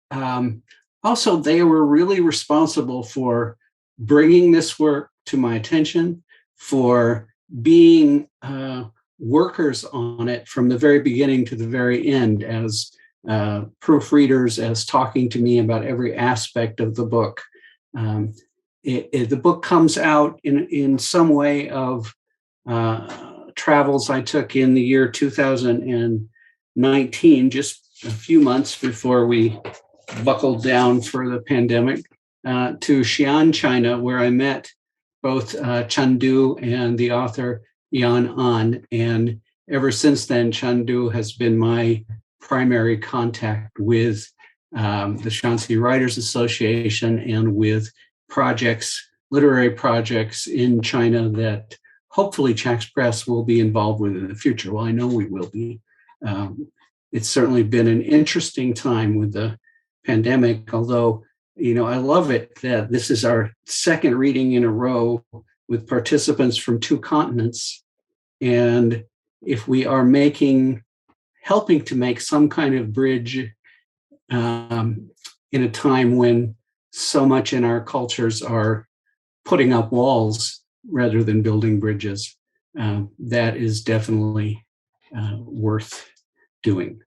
also they were really responsible for bringing this work to my attention, for being workers on it from the very beginning to the very end as proofreaders, as talking to me about every aspect of the book. The book comes out in some way of travels I took in the year 2019, just a few months before we buckled down for the pandemic, to Xi'an, China, where I met both Chen Du and the author Yan An. And ever since then, Chen Du has been my primary contact with the Shaanxi Writers Association and with literary projects in China that hopefully Chax Press will be involved with in the future. Well, I know we will be. It's certainly been an interesting time with the pandemic, although I love it that this is our 2nd reading in a row with participants from 2 continents. And if we are helping to make some kind of bridge in a time when so much in our cultures are putting up walls rather than building bridges. That is definitely worth doing.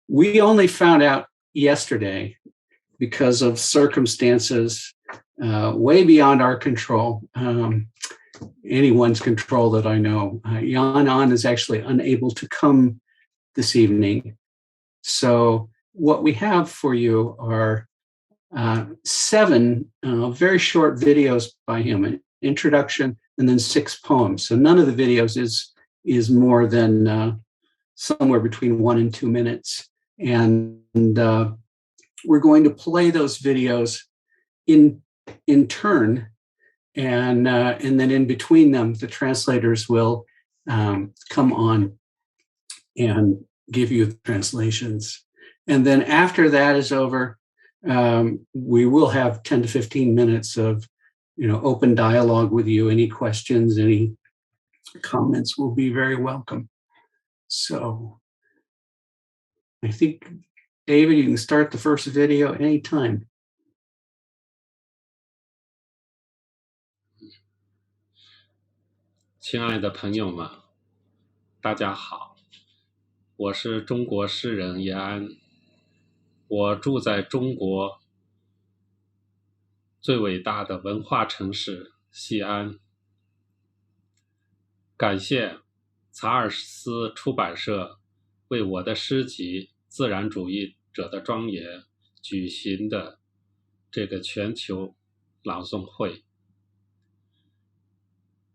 We only found out yesterday because of circumstances way beyond our control, anyone's control that I know. Yan An is actually unable to come this evening. So what we have for you are 7 very short videos by him, an introduction and then 6 poems. So none of the videos is more than somewhere between 1 and 2 minutes. And we're going to play those videos in turn, and then in between them, the translators will come on and give you the translations. And then after that is over, we will have 10 to 15 minutes of open dialogue with you. Any questions, any comments will be very welcome. So I think, David, you can start the first video anytime. 亲爱的朋友们，大家好，我是中国诗人叶安，我住在中国最伟大的文化城市西安。感谢查尔斯出版社为我的诗集《自然主义者的庄严》举行的这个全球朗诵会。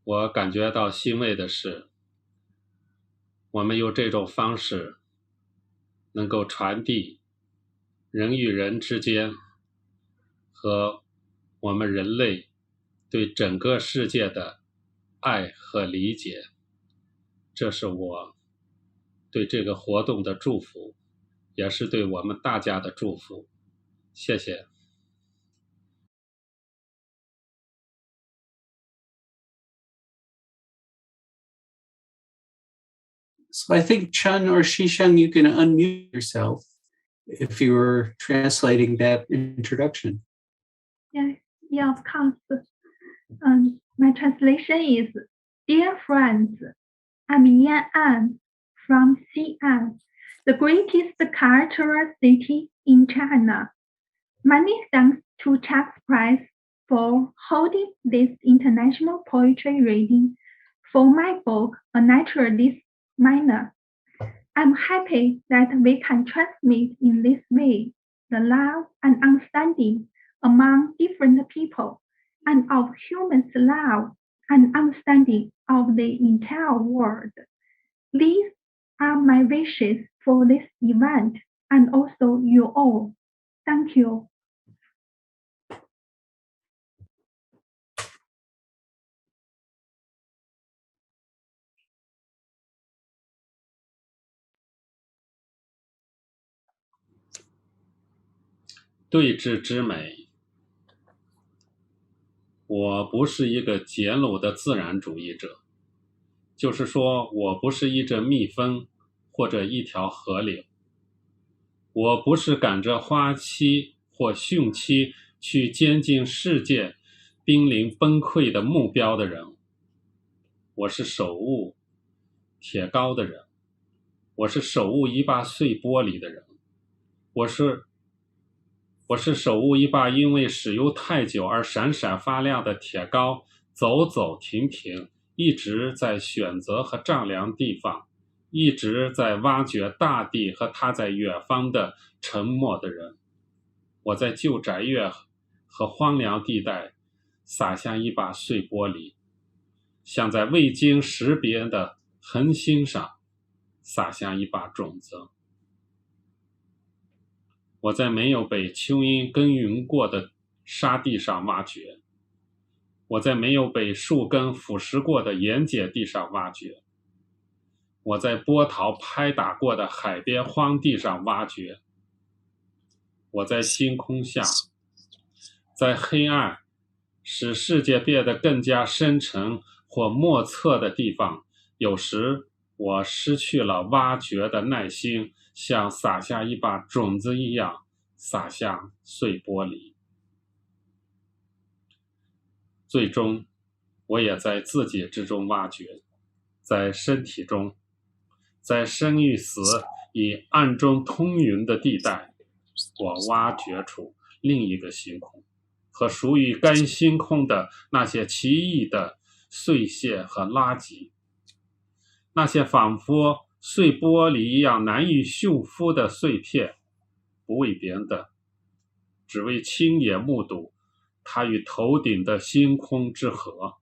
我感觉到欣慰的是，我们用这种方式能够传递人与人之间和我们人类对整个世界的爱和理解。这是我对这个活动的祝福，也是对我们大家的祝福。谢谢。So I think Chen or Xisheng, you can unmute yourself if you were translating that introduction. Yeah, of course. My translation is, Dear friends, I'm Yan An from Xi'an, the greatest cultural city in China. Many thanks to Chax Prize for holding this international poetry reading for my book, A Naturalist, Manor. I'm happy that we can transmit in this way the love and understanding among different people and of humans' love and understanding of the entire world. These are my wishes for this event and also you all. Thank you. "对峙之美。我不是一个简陋的自然主义者，就是说我不是一只蜜蜂或者一条河流，我不是赶着花期或汛期去接近世界濒临崩溃的目标的人，我是手握铁锹的人，我是手握一把碎玻璃的人，我是手握一把因为使用太久而闪闪发亮的铁锹，走走停停，一直在选择和丈量地方，一直在挖掘大地和它在远方的沉默的人。我在旧宅院和荒凉地带撒下一把碎玻璃，像在未经识别的恒星上撒下一把种子。我在没有被蚯蚓耕耘过的沙地上挖掘，我在没有被树根腐蚀过的盐碱地上挖掘，我在波涛拍打过的海边荒地上挖掘，我在星空下，在黑暗使世界变得更加深沉或莫测的地方，有时我失去了挖掘的耐心，像撒下一把种子一样撒向碎玻璃。最终，我也在自己之中挖掘，在身体中，在生与死以暗中通匀的地带，我挖掘出另一个星空，和属于该星空的那些奇异的碎屑和垃圾，那些仿佛碎玻璃一样难以驯服的碎片，不为别的，只为亲眼目睹它与头顶的星空之和，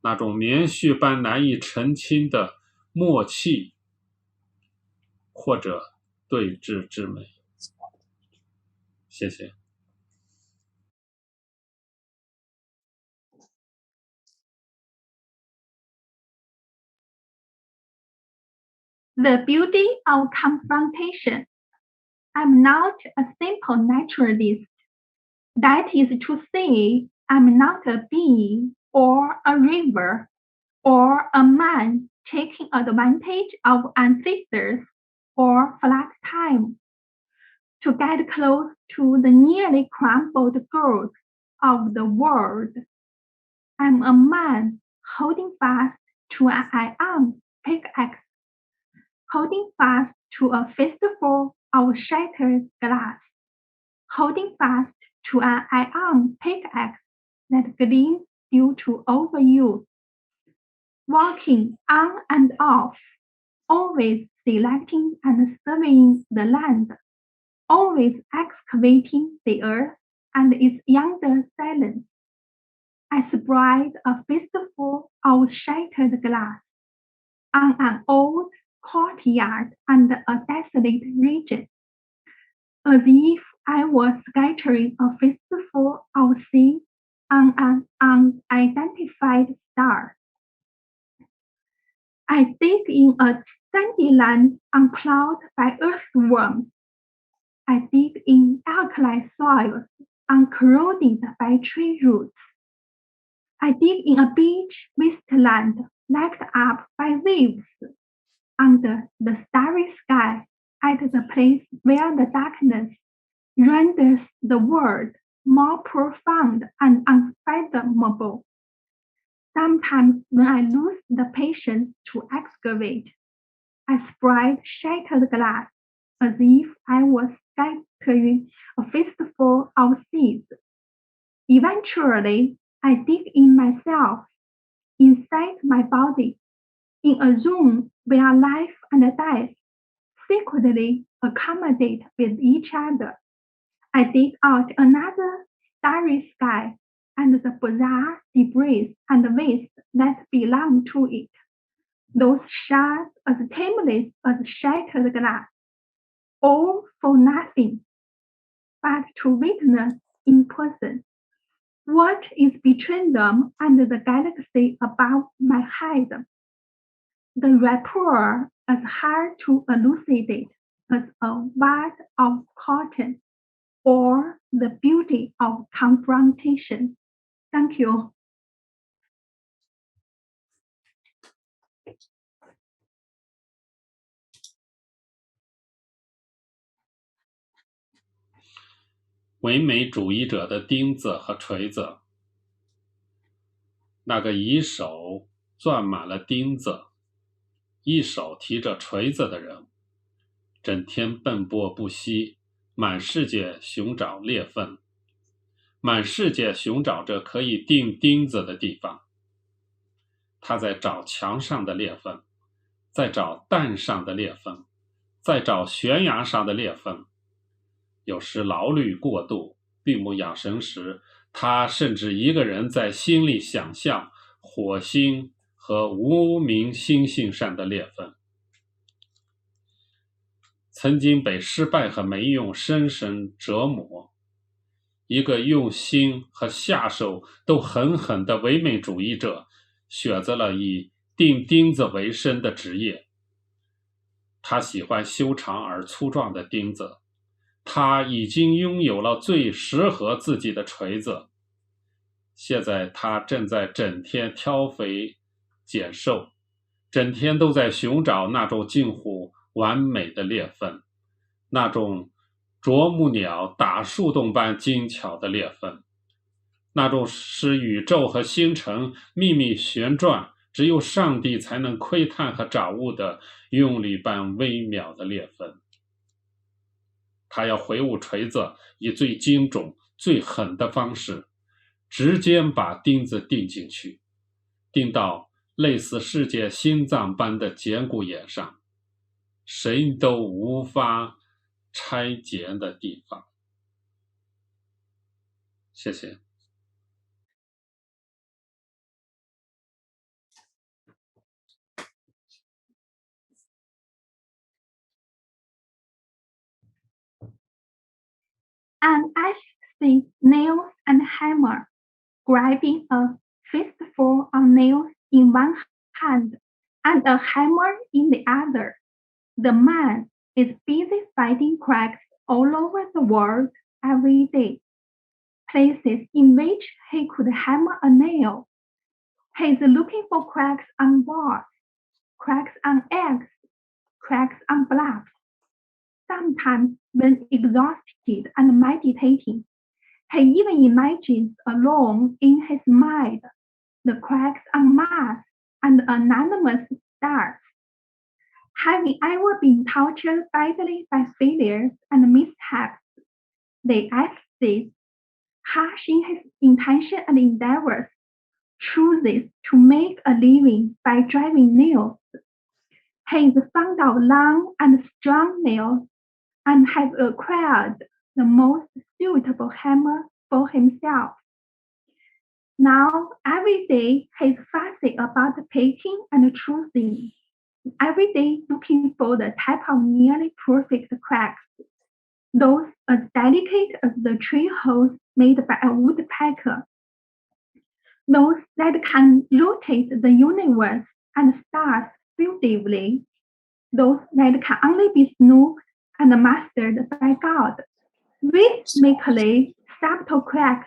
那种棉絮般难以澄清的默契或者对峙之美。谢谢。The beauty of confrontation. I'm not a simple naturalist. That is to say, I'm not a bee or a river or a man taking advantage of ancestors or flat time to get close to the nearly crumbled growth of the world. I'm a man holding fast to an iron pickaxe, holding fast to a fistful of shattered glass, holding fast to an iron pickaxe that gleams due to overuse, walking on and off, always selecting and surveying the land, always excavating the earth and its yonder silence. I spread a fistful of shattered glass on an old courtyard and a desolate region, as if I was scattering a fistful of seeds on an unidentified star. I dig in a sandy land unplowed by earthworms. I dig in alkali soils uncorroded by tree roots. I dig in a beach wasteland lapped up by waves, under the starry sky, at the place where the darkness renders the world more profound and unfathomable. Sometimes when I lose the patience to excavate, I spread shattered glass as if I was scattering a fistful of seeds. Eventually, I dig in myself, inside my body, in a zone where life and death secretly accommodate with each other. I dig out another starry sky and the bizarre debris and waste that belong to it, those shards as timeless as shattered glass, all for nothing, but to witness in person what is between them and the galaxy above my head. The rapport as hard to elucidate as a wad of cotton or the beauty of confrontation. Thank you. 唯美主义者的钉子和锤子。那个一手攥满了钉子，一手提着锤子的人，整天奔波不息，满世界寻找裂缝，满世界寻找着可以钉钉子的地方。他在找墙上的裂缝，在找蛋上的裂缝，在找悬崖上的裂缝。有时劳虑过度，闭目养神时，他甚至一个人在心里想象火星和无名星星上的裂缝。曾经被失败和没用深深折磨，一个用心和下手都狠狠的唯美主义者，选择了以钉钉子为生的职业。他喜欢修长而粗壮的钉子，他已经拥有了最适合自己的锤子。现在他正在整天挑肥拣瘦，整天都在寻找那种近乎完美的裂缝，那种啄木鸟打树洞般精巧的裂缝，那种使宇宙和星辰秘密旋转，只有上帝才能窥探和掌握的用力般微妙的裂缝。他要挥舞锤子，以最精准、最狠的方式，直接把钉子钉进去，钉到类似世界心脏般的坚固眼上，谁都无法拆解的地方。谢谢。And I see nails and hammer, grabbing a fistful of nails in one hand and a hammer in the other. The man is busy finding cracks all over the world every day, places in which he could hammer a nail. He is looking for cracks on walls, cracks on eggs, cracks on blocks. Sometimes, when exhausted and meditating, he even imagines alone in his mind the cracks on Mars and anonymous stars. Having ever been tortured badly by failures and mishaps, the atheist, harsh in his intention and endeavors, chooses to make a living by driving nails. He is fond of long and strong nails and has acquired the most suitable hammer for himself. Now, every day, he's fussy about picking and choosing, every day looking for the type of nearly perfect cracks, those as delicate as the tree holes made by a woodpecker, those that can rotate the universe and stars beautifully, those that can only be snooped and mastered by God. Rhythmically subtle cracks,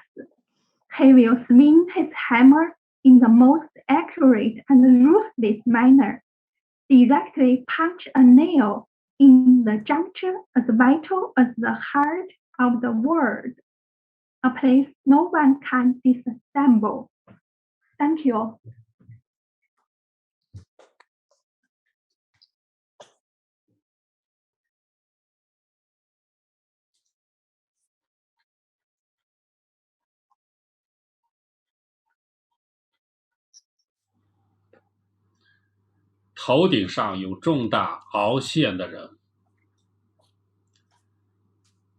he will swing his hammer in the most accurate and ruthless manner, directly punch a nail in the juncture as vital as the heart of the world, a place no one can disassemble. Thank you.头顶上有重大凹陷的人，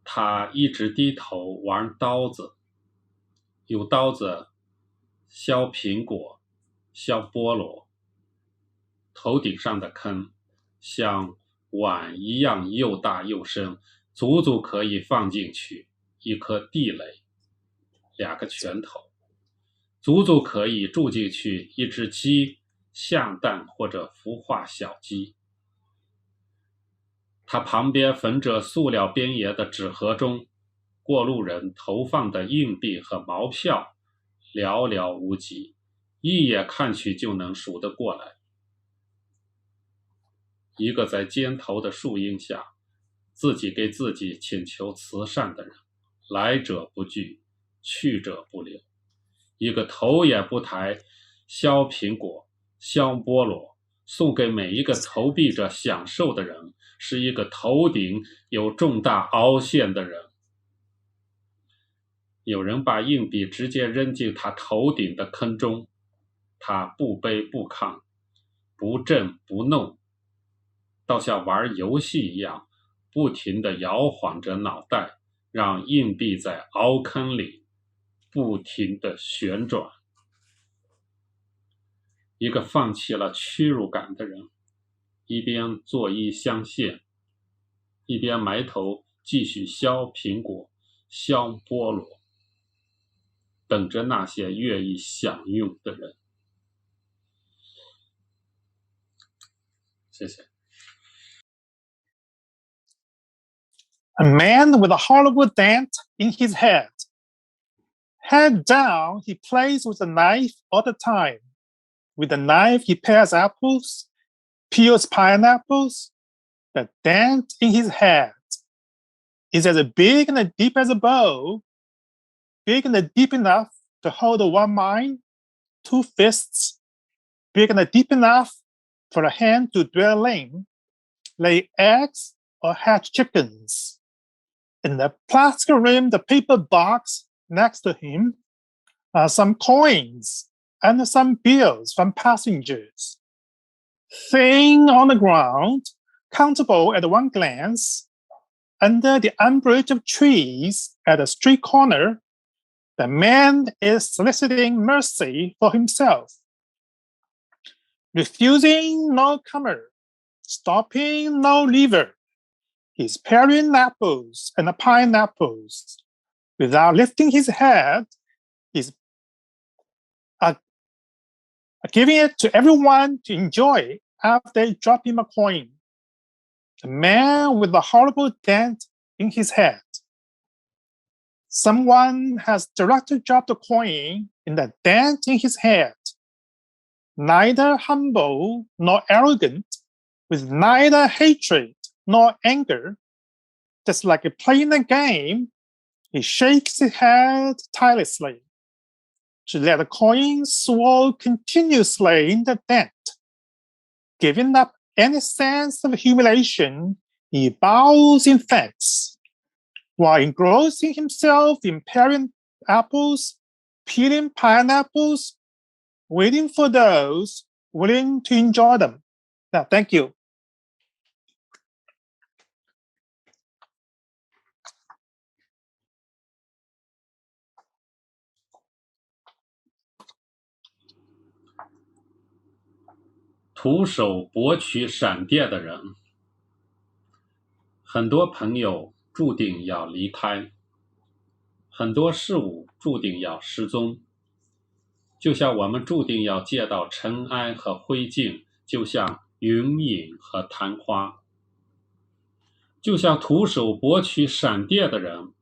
他一直低头玩刀子，有刀子削苹果、削菠萝。头顶上的坑像碗一样又大又深，足足可以放进去一颗地雷，2个拳头，足足可以住进去一只鸡、象蛋或者孵化小鸡。它旁边缝着塑料边沿的纸盒中，过路人投放的硬币和毛票寥寥无几，一眼看去就能数得过来。一个在肩头的树荫下，自己给自己请求慈善的人，来者不拒，去者不留。一个头也不抬，削苹果、削菠萝，送给每一个投币者享受的人，是一个头顶有重大凹陷的人。有人把硬币直接扔进他头顶的坑中，他不卑不亢，不震不怒，倒像玩游戏一样，不停地摇晃着脑袋，让硬币在凹坑里不停地旋转。一个放弃了屈辱感的人，一边作揖相谢，一边埋头继续削苹果、削菠萝，等着那些愿意享用的人。谢谢。A man with a Hollywood dent in his head. Head down, he plays with a knife all the time. With the knife, he pares apples, peels pineapples. The dent in his head is as big and deep as a bowl, big and deep enough to hold one mind, 2 fists, big and deep enough for a hen to dwell in, lay eggs, or hatch chickens. In the plastic-rimmed paper box next to him are some coins and some bills from passengers. Thin on the ground, countable at one glance, under the umbrage of trees at a street corner, the man is soliciting mercy for himself. Refusing no comer, stopping no lever, he's paring apples and pineapples. Without lifting his head, he's giving it to everyone to enjoy after they drop him a coin. The man with a horrible dent in his head. Someone has directly dropped a coin in the dent in his head. Neither humble nor arrogant, with neither hatred nor anger. Just like playing a game, he shakes his head tirelessly to let the coin swirl continuously in the dent. Giving up any sense of humiliation, he bows in thanks, while engrossing himself in paring apples, peeling pineapples, waiting for those willing to enjoy them. Now, thank you.徒手博取闪电的人，很多朋友注定要离开，很多事物注定要失踪，就像我们注定要见到尘埃和灰烬，就像云影和昙花，就像徒手博取闪电的人，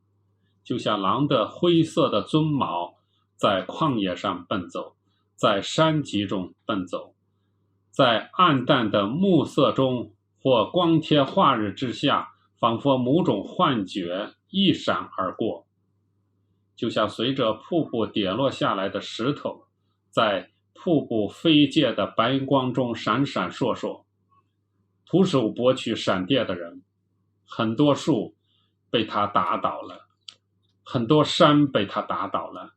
就像狼的灰色的鬃毛在旷野上奔走，在山脊中奔走，在暗淡的暮色中或光天化日之下，仿佛某种幻觉一闪而过，就像随着瀑布跌落下来的石头，在瀑布飞溅的白光中闪闪烁烁。徒手博取闪电的人，很多树被他打倒了，很多山被他打倒了，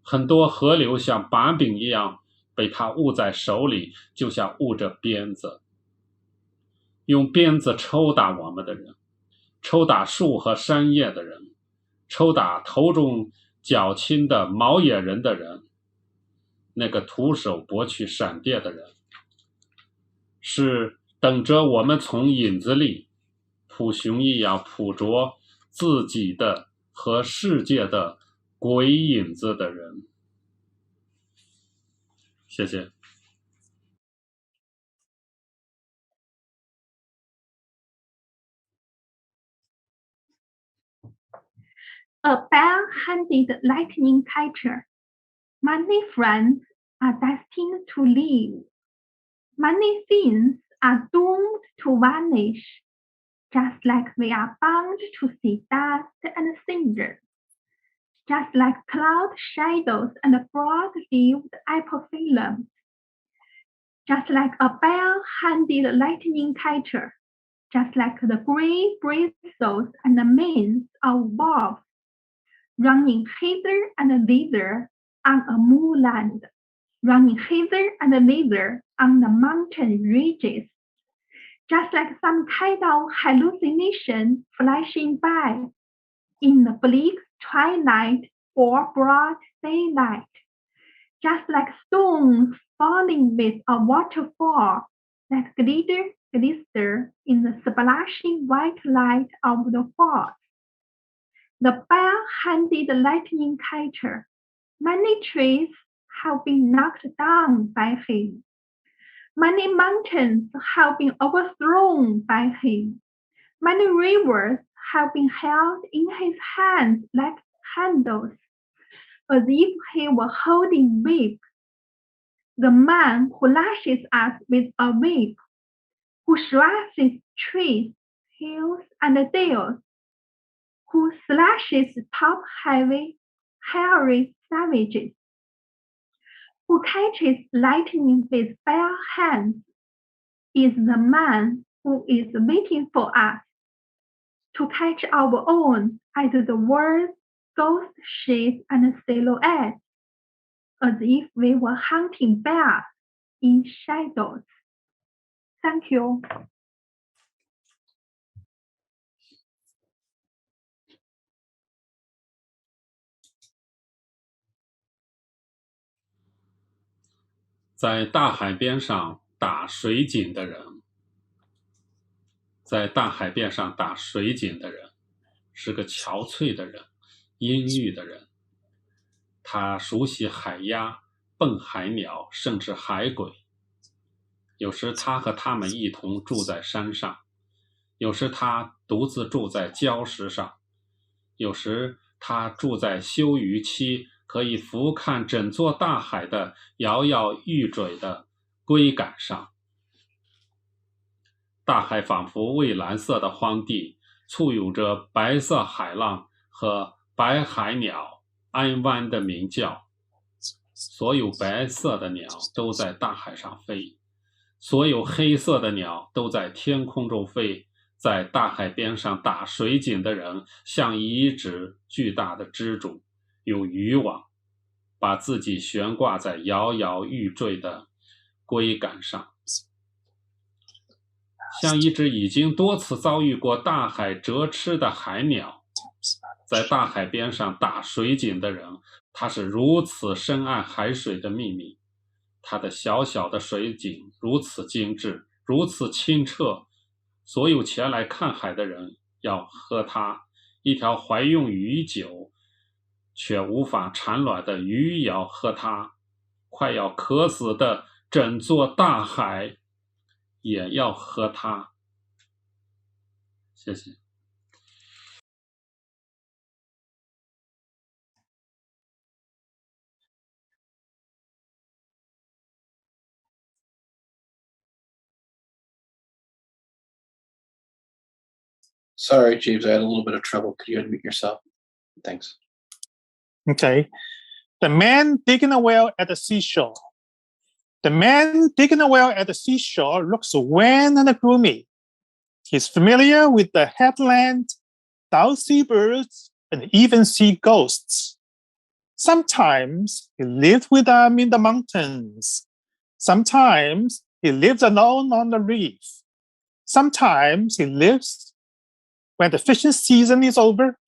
很多河流像把柄一样被他握在手里，就像握着鞭子。用鞭子抽打我们的人，抽打树和山叶的人，抽打头中脚轻的毛野人的人，那个徒手博取闪电的人，是等着我们从影子里捕熊一样捕捉自己的和世界的鬼影子的人。谢谢。A bare-handed lightning catcher. Many friends are destined to leave. Many things are doomed to vanish, just like we are bound to see dust and cinders, just like cloud shadows and broad-leaved apple films, just like a bare-handed lightning catcher, just like the gray bristles and the manes of wolves, running hither and thither on a moorland, running hither and thither on the mountain ridges, just like some kind of hallucination flashing by in the bleak twilight or broad daylight, just like stones falling with a waterfall that glister in the splashing white light of the falls. The bare-handed lightning catcher. Many trees have been knocked down by him. Many mountains have been overthrown by him. Many rivers have been held in his hands like handles, as if he were holding whip. The man who lashes us with a whip, who slashes trees, hills, and dales, slashes top-heavy, hairy savages, who catches lightning with bare hands, is the man who is waiting for us to catch our own as the world's ghost shapes and silhouettes, as if we were hunting bears in shadows. Thank you. 在大海边上打水井的人，在大海边上打水井的人，是个憔悴的人，阴郁的人。他熟悉海鸭、蹦海鸟，甚至海鬼。有时他和他们一同住在山上，有时他独自住在礁石上，有时他住在休渔期可以俯瞰整座大海的摇摇欲坠的龟杆上。大海仿佛蔚蓝色的荒地，簇有着白色海浪和白海鸟安湾的鸣叫。所有白色的鸟都在大海上飞，所有黑色的鸟都在天空中飞。在大海边上打水井的人像一只巨大的蜘蛛，有渔网，把自己悬挂在摇摇欲坠的龟杆上，像一只已经多次遭遇过大海蛰吃的海鸟。在大海边上打水井的人，他是如此深谙海水的秘密，他的小小的水井如此精致，如此清澈，所有前来看海的人要喝它，一条怀孕已久却无法产卵的鱼要喝它，快要渴死的整座大海也要喝它。谢谢。Sorry, Jeeves, I had a little bit of trouble. Could you unmute yourself? Thanks. Okay. The man digging a well at the seashore. The man digging a well at the seashore looks wan and gloomy. He's familiar with the headland, South sea birds, and even sea ghosts. Sometimes he lives with them in the mountains. Sometimes he lives alone on the reef. Sometimes he lives, when the fishing season is over,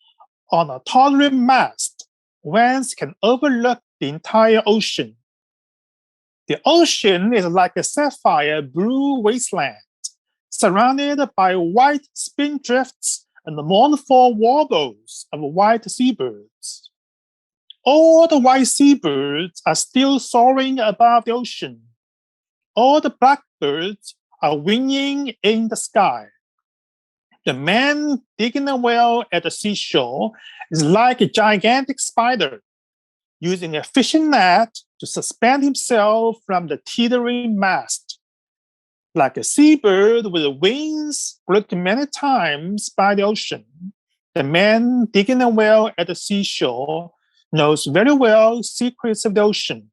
on a towering mast, whence can overlook the entire ocean. The ocean is like a sapphire blue wasteland, surrounded by white spindrifts and the mournful warbles of white seabirds. All the white seabirds are still soaring above the ocean. All the blackbirds are winging in the sky. The man digging a well at the seashore is like a gigantic spider, using a fishing net to suspend himself from the teetering mast. Like a seabird with wings broken many times by the ocean, the man digging a well at the seashore knows very well secrets of the ocean.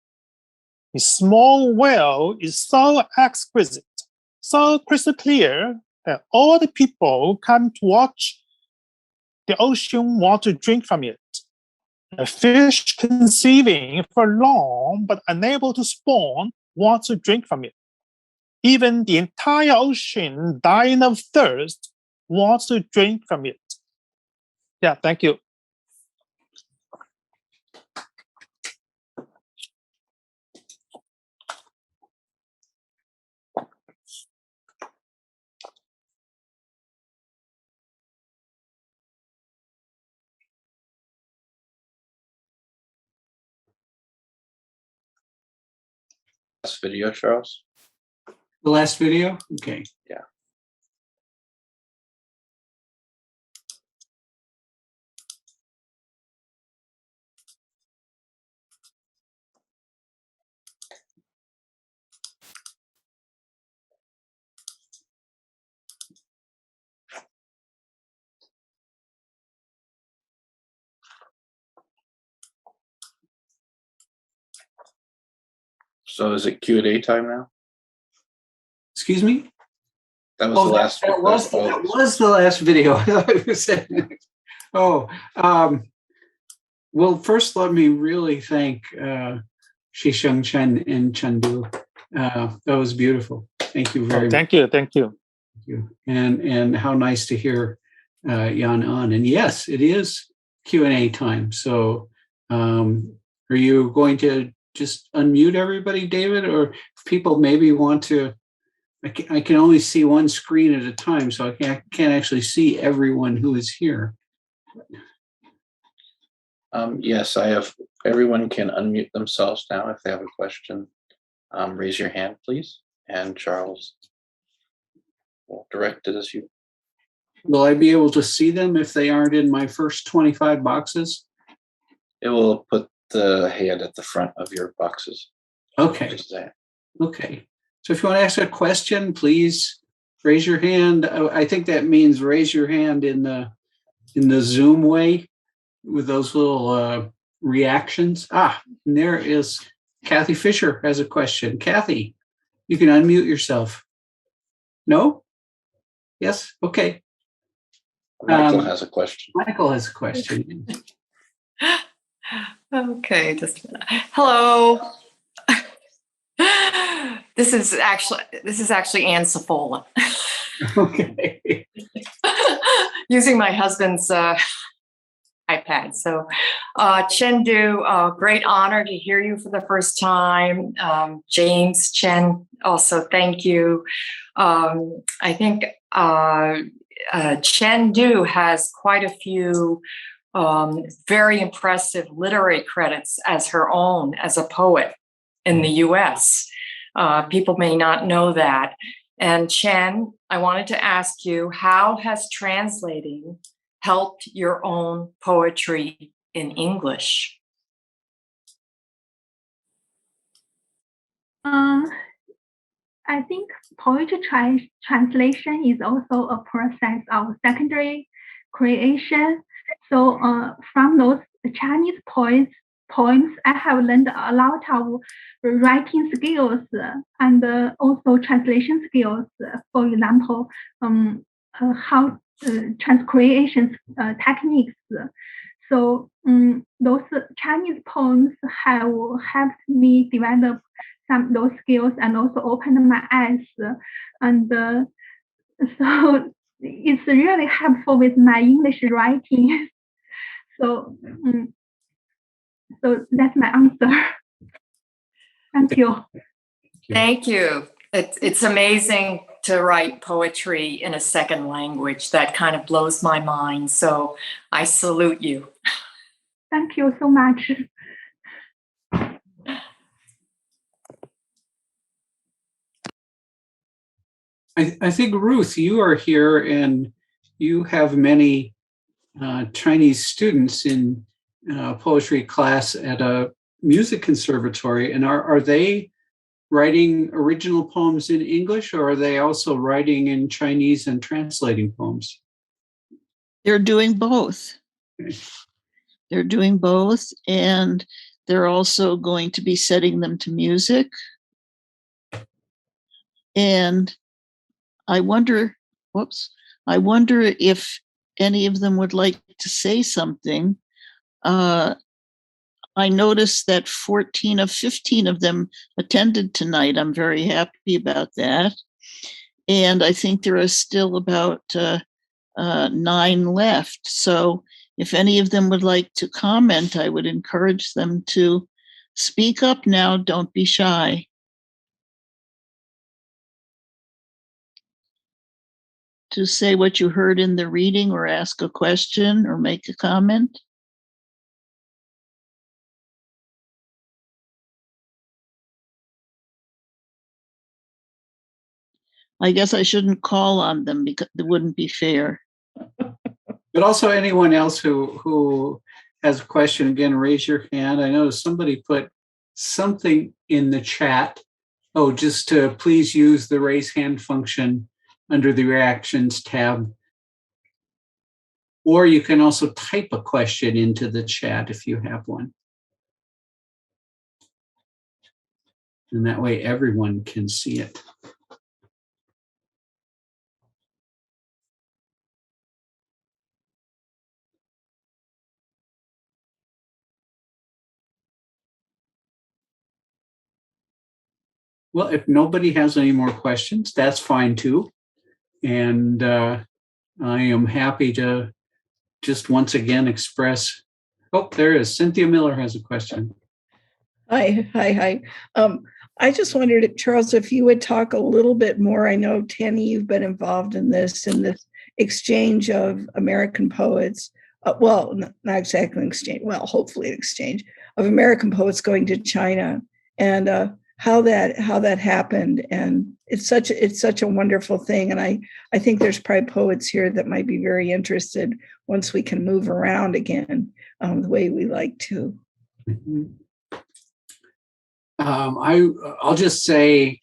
His small well is so exquisite, so crystal clear, that all the people come to watch the ocean want to drink from it. A fish conceiving for long but unable to spawn wants to drink from it. Even the entire ocean dying of thirst wants to drink from it. Yeah, thank you. Last video, Charles? The last video? Okay. Yeah. So is it Q&A time now? Excuse me? That was the last. That was the last video. Well, first let me really thank Xisheng Chen and Chen Du. That was beautiful. Thank you very much. Thank you. Thank you. Thank you. And how nice to hear Yan An. And yes, it is Q&A time. So are you going to just unmute everybody, David? Or if people maybe want to, I can only see one screen at a time, so I can't actually see everyone who is here. Yes, I have. Everyone can unmute themselves now if they have a question. Raise your hand, please. And Charles will direct it as you. Will I be able to see them if they aren't in my first 25 boxes? It will put the hand at the front of your boxes. Okay. Just that. Okay. So if you want to ask a question, please raise your hand. I think that means raise your hand in the Zoom way with those little reactions. And there is Kathy Fischer has a question. Kathy, you can unmute yourself. No? Yes? Okay. Michael has a question. Michael has a question. Okay, just a minute. Hello. This is actually Anne Safola. Okay. Using my husband's iPad. So, Chen Du, great honor to hear you for the first time. James Chen, also thank you. I think Chen Du has quite a few very impressive literary credits as her own as a poet in the US. People may not know that. And Chen, I wanted to ask you, how has translating helped your own poetry in English? I think poetry translation is also a process of secondary creation. So from those Chinese poems, I have learned a lot of writing skills and also translation skills. For example, how transcreation techniques. So those Chinese poems have helped me develop some those skills and also opened my eyes. And so it's really helpful with my English writing. So that's my answer. Thank you. Thank you. It's amazing to write poetry in a second language. That kind of blows my mind. So I salute you. Thank you so much. I think, Ruth, you are here and you have many Chinese students in poetry class at a music conservatory. And are they writing original poems in English, or are they also writing in Chinese and translating poems? They're doing both. Okay. They're doing both, and they're also going to be setting them to music. And I wonder if any of them would like to say something. I noticed that 14 of 15 of them attended tonight. I'm very happy about that. And I think there are still about 9 left. So if any of them would like to comment, I would encourage them to speak up now. Don't be shy. To say what you heard in the reading, or ask a question, or make a comment. I guess I shouldn't call on them because it wouldn't be fair. But also anyone else who has a question, again, raise your hand. I know somebody put something in the chat. Oh, just to please use the raise hand function under the reactions tab. Or you can also type a question into the chat if you have one. and that way everyone can see it. Well, if nobody has any more questions, that's fine too. And I am happy to just once again express. Oh, there is. Cynthia Miller has a question. Hi. I just wondered, Charles, if you would talk a little bit more. I know, Tanny, you've been involved in this exchange of American poets. Well, not exactly an exchange. Well, hopefully an exchange of American poets going to China, and how that happened. And it's such a wonderful thing. And I think there's probably poets here that might be very interested once we can move around again the way we like to. Mm-hmm. I'll just say,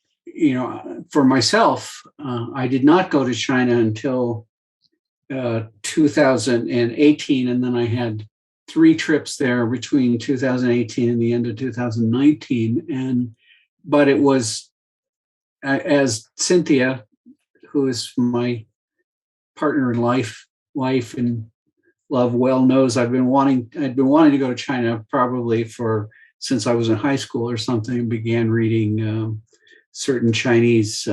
for myself, I did not go to China until 2018, and then I had 3 trips there between 2018 and the end of 2019. But it was, as Cynthia, who is my partner in life and love, well knows, I'd been wanting to go to China probably since I was in high school or something, and began reading certain Chinese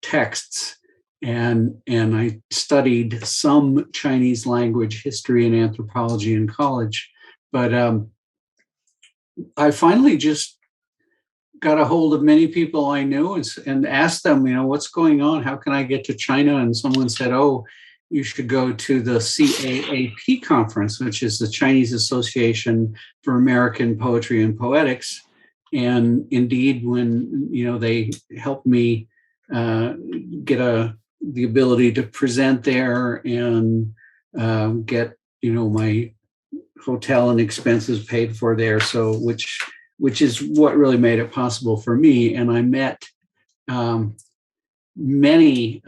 texts. And I studied some Chinese language, history, and anthropology in college. But I finally just got a hold of many people I knew and asked them, what's going on? How can I get to China? And someone said, oh, you should go to the CAAP conference, which is the Chinese Association for American Poetry and Poetics. And indeed, when they helped me get the ability to present there and get my hotel and expenses paid for there, so which is what really made it possible for me. And I met many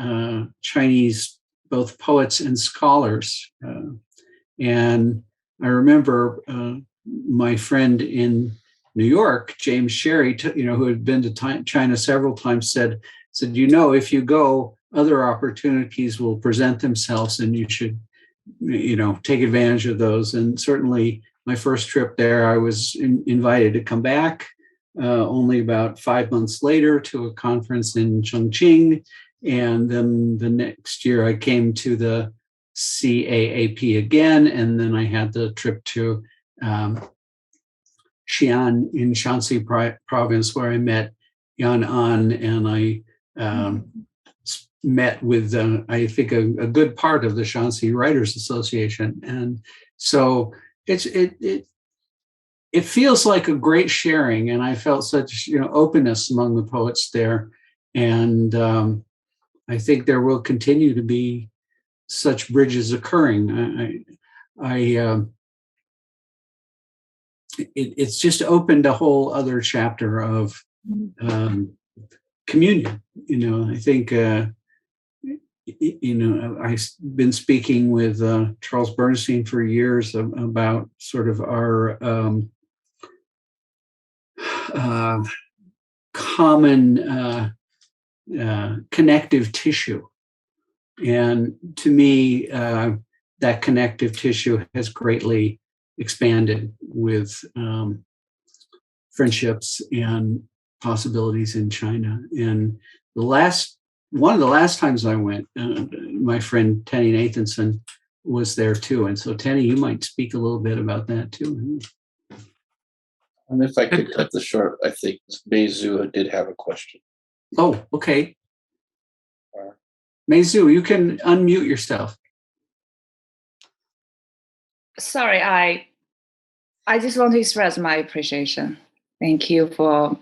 Chinese both poets and scholars. And I remember my friend in New York, James Sherry, who had been to China several times, said, if you go, other opportunities will present themselves and you should, take advantage of those. And certainly my first trip there, I was invited to come back only about 5 months later to a conference in Chongqing. And then the next year I came to the CAAP again, and then I had the trip to Xi'an in Shaanxi province, where I met Yan An, and I met with, I think, a good part of the Shaanxi Writers Association. And so it feels like a great sharing, and I felt such openness among the poets there. And I think there will continue to be such bridges occurring. It's just opened a whole other chapter of communion. I think I've been speaking with Charles Bernstein for years about sort of our common connective tissue. And to me, that connective tissue has greatly expanded with friendships and possibilities in China. And one of the last times I went, my friend Tenny Nathanson was there too. And so Tenny, you might speak a little bit about that too. And if I could cut this short, I think Mei Zhu did have a question. Oh, okay. Mei Zhu, you can unmute yourself. Sorry, I just want to express my appreciation. Thank you for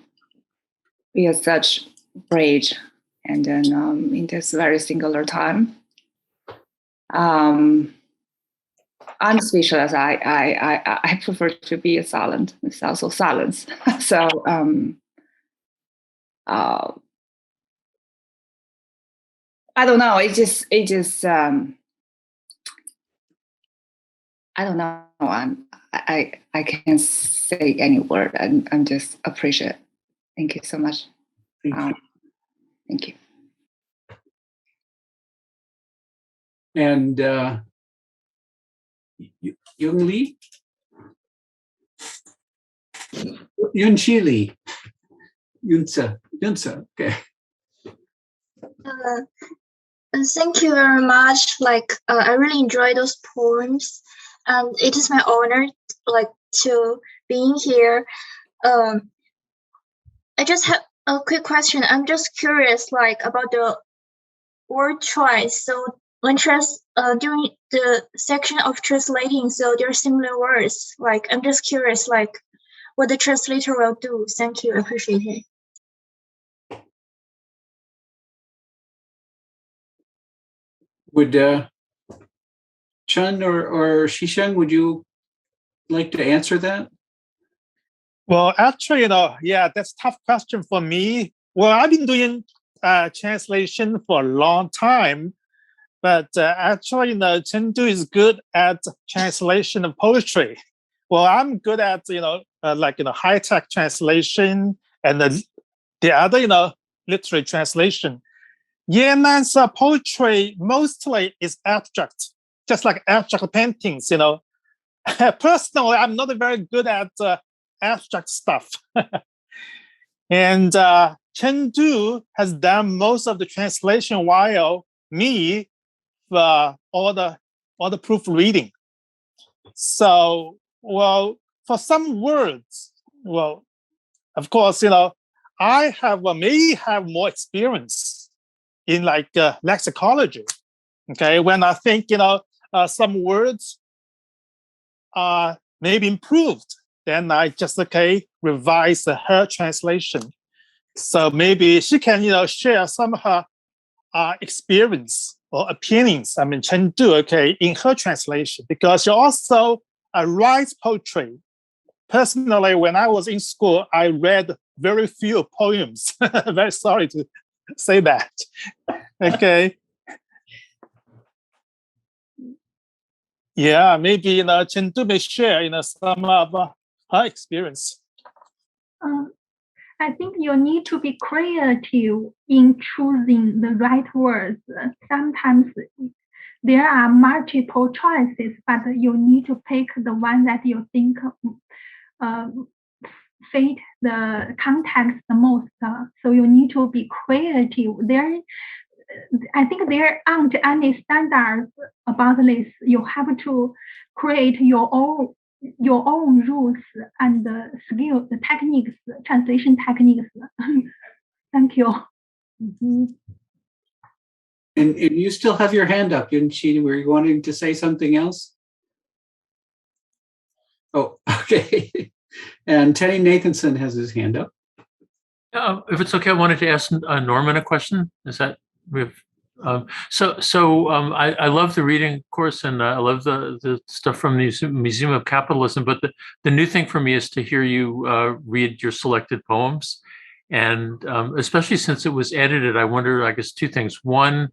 being such bridge, and then in this very singular time. I'm speechless. I prefer to be silent. It's also silence. So I don't know. It just I don't know. I can't say any word. I'm just appreciate Thank you so much. Thank you. And Young Lee? Yunchi Lee. Yunza, okay. Thank you very much. I really enjoy those poems, and it is my honor, to being here. I just have a quick question. I'm just curious, about the word choice. So when during the section of translating, so there are similar words. I'm just curious, what the translator will do. Thank you. I appreciate it. Would Chen or Xisheng, would you like to answer that? Well, actually, that's a tough question for me. Well, I've been doing translation for a long time, but actually, Chen Du is good at translation of poetry. Well, I'm good at high-tech translation and the other literary translation. Yanan's poetry mostly is abstract, just like abstract paintings. Personally, I'm not very good at abstract stuff. And Chen Du has done most of the translation, while me all the proofreading. So, well, for some words, well, of course, I may have more experience in lexicology. Okay, when I think some words are maybe improved, then I just revise her translation. So maybe she can share some of her experience or opinions. I mean, Chen Du, in her translation, because she also writes poetry. Personally, when I was in school, I read very few poems. Very sorry to say that. Okay. Yeah, maybe Chen Du may share some of her experience. I think you need to be creative in choosing the right words. Sometimes there are multiple choices, but you need to pick the one that you think fit the context the most. So you need to be creative. I think there aren't any standards about this. You have to create your own rules and skills, the techniques, translation techniques. Thank you. Mm-hmm. And you still have your hand up, didn't you? Were you wanting to say something else? Oh, okay. And Teddy Nathanson has his hand up. If it's okay, I wanted to ask Norman a question. Is that I love the reading course, and I love the stuff from the Museum of Capitalism. But the new thing for me is to hear you read your selected poems, and especially since it was edited, I wonder, I guess, two things. One,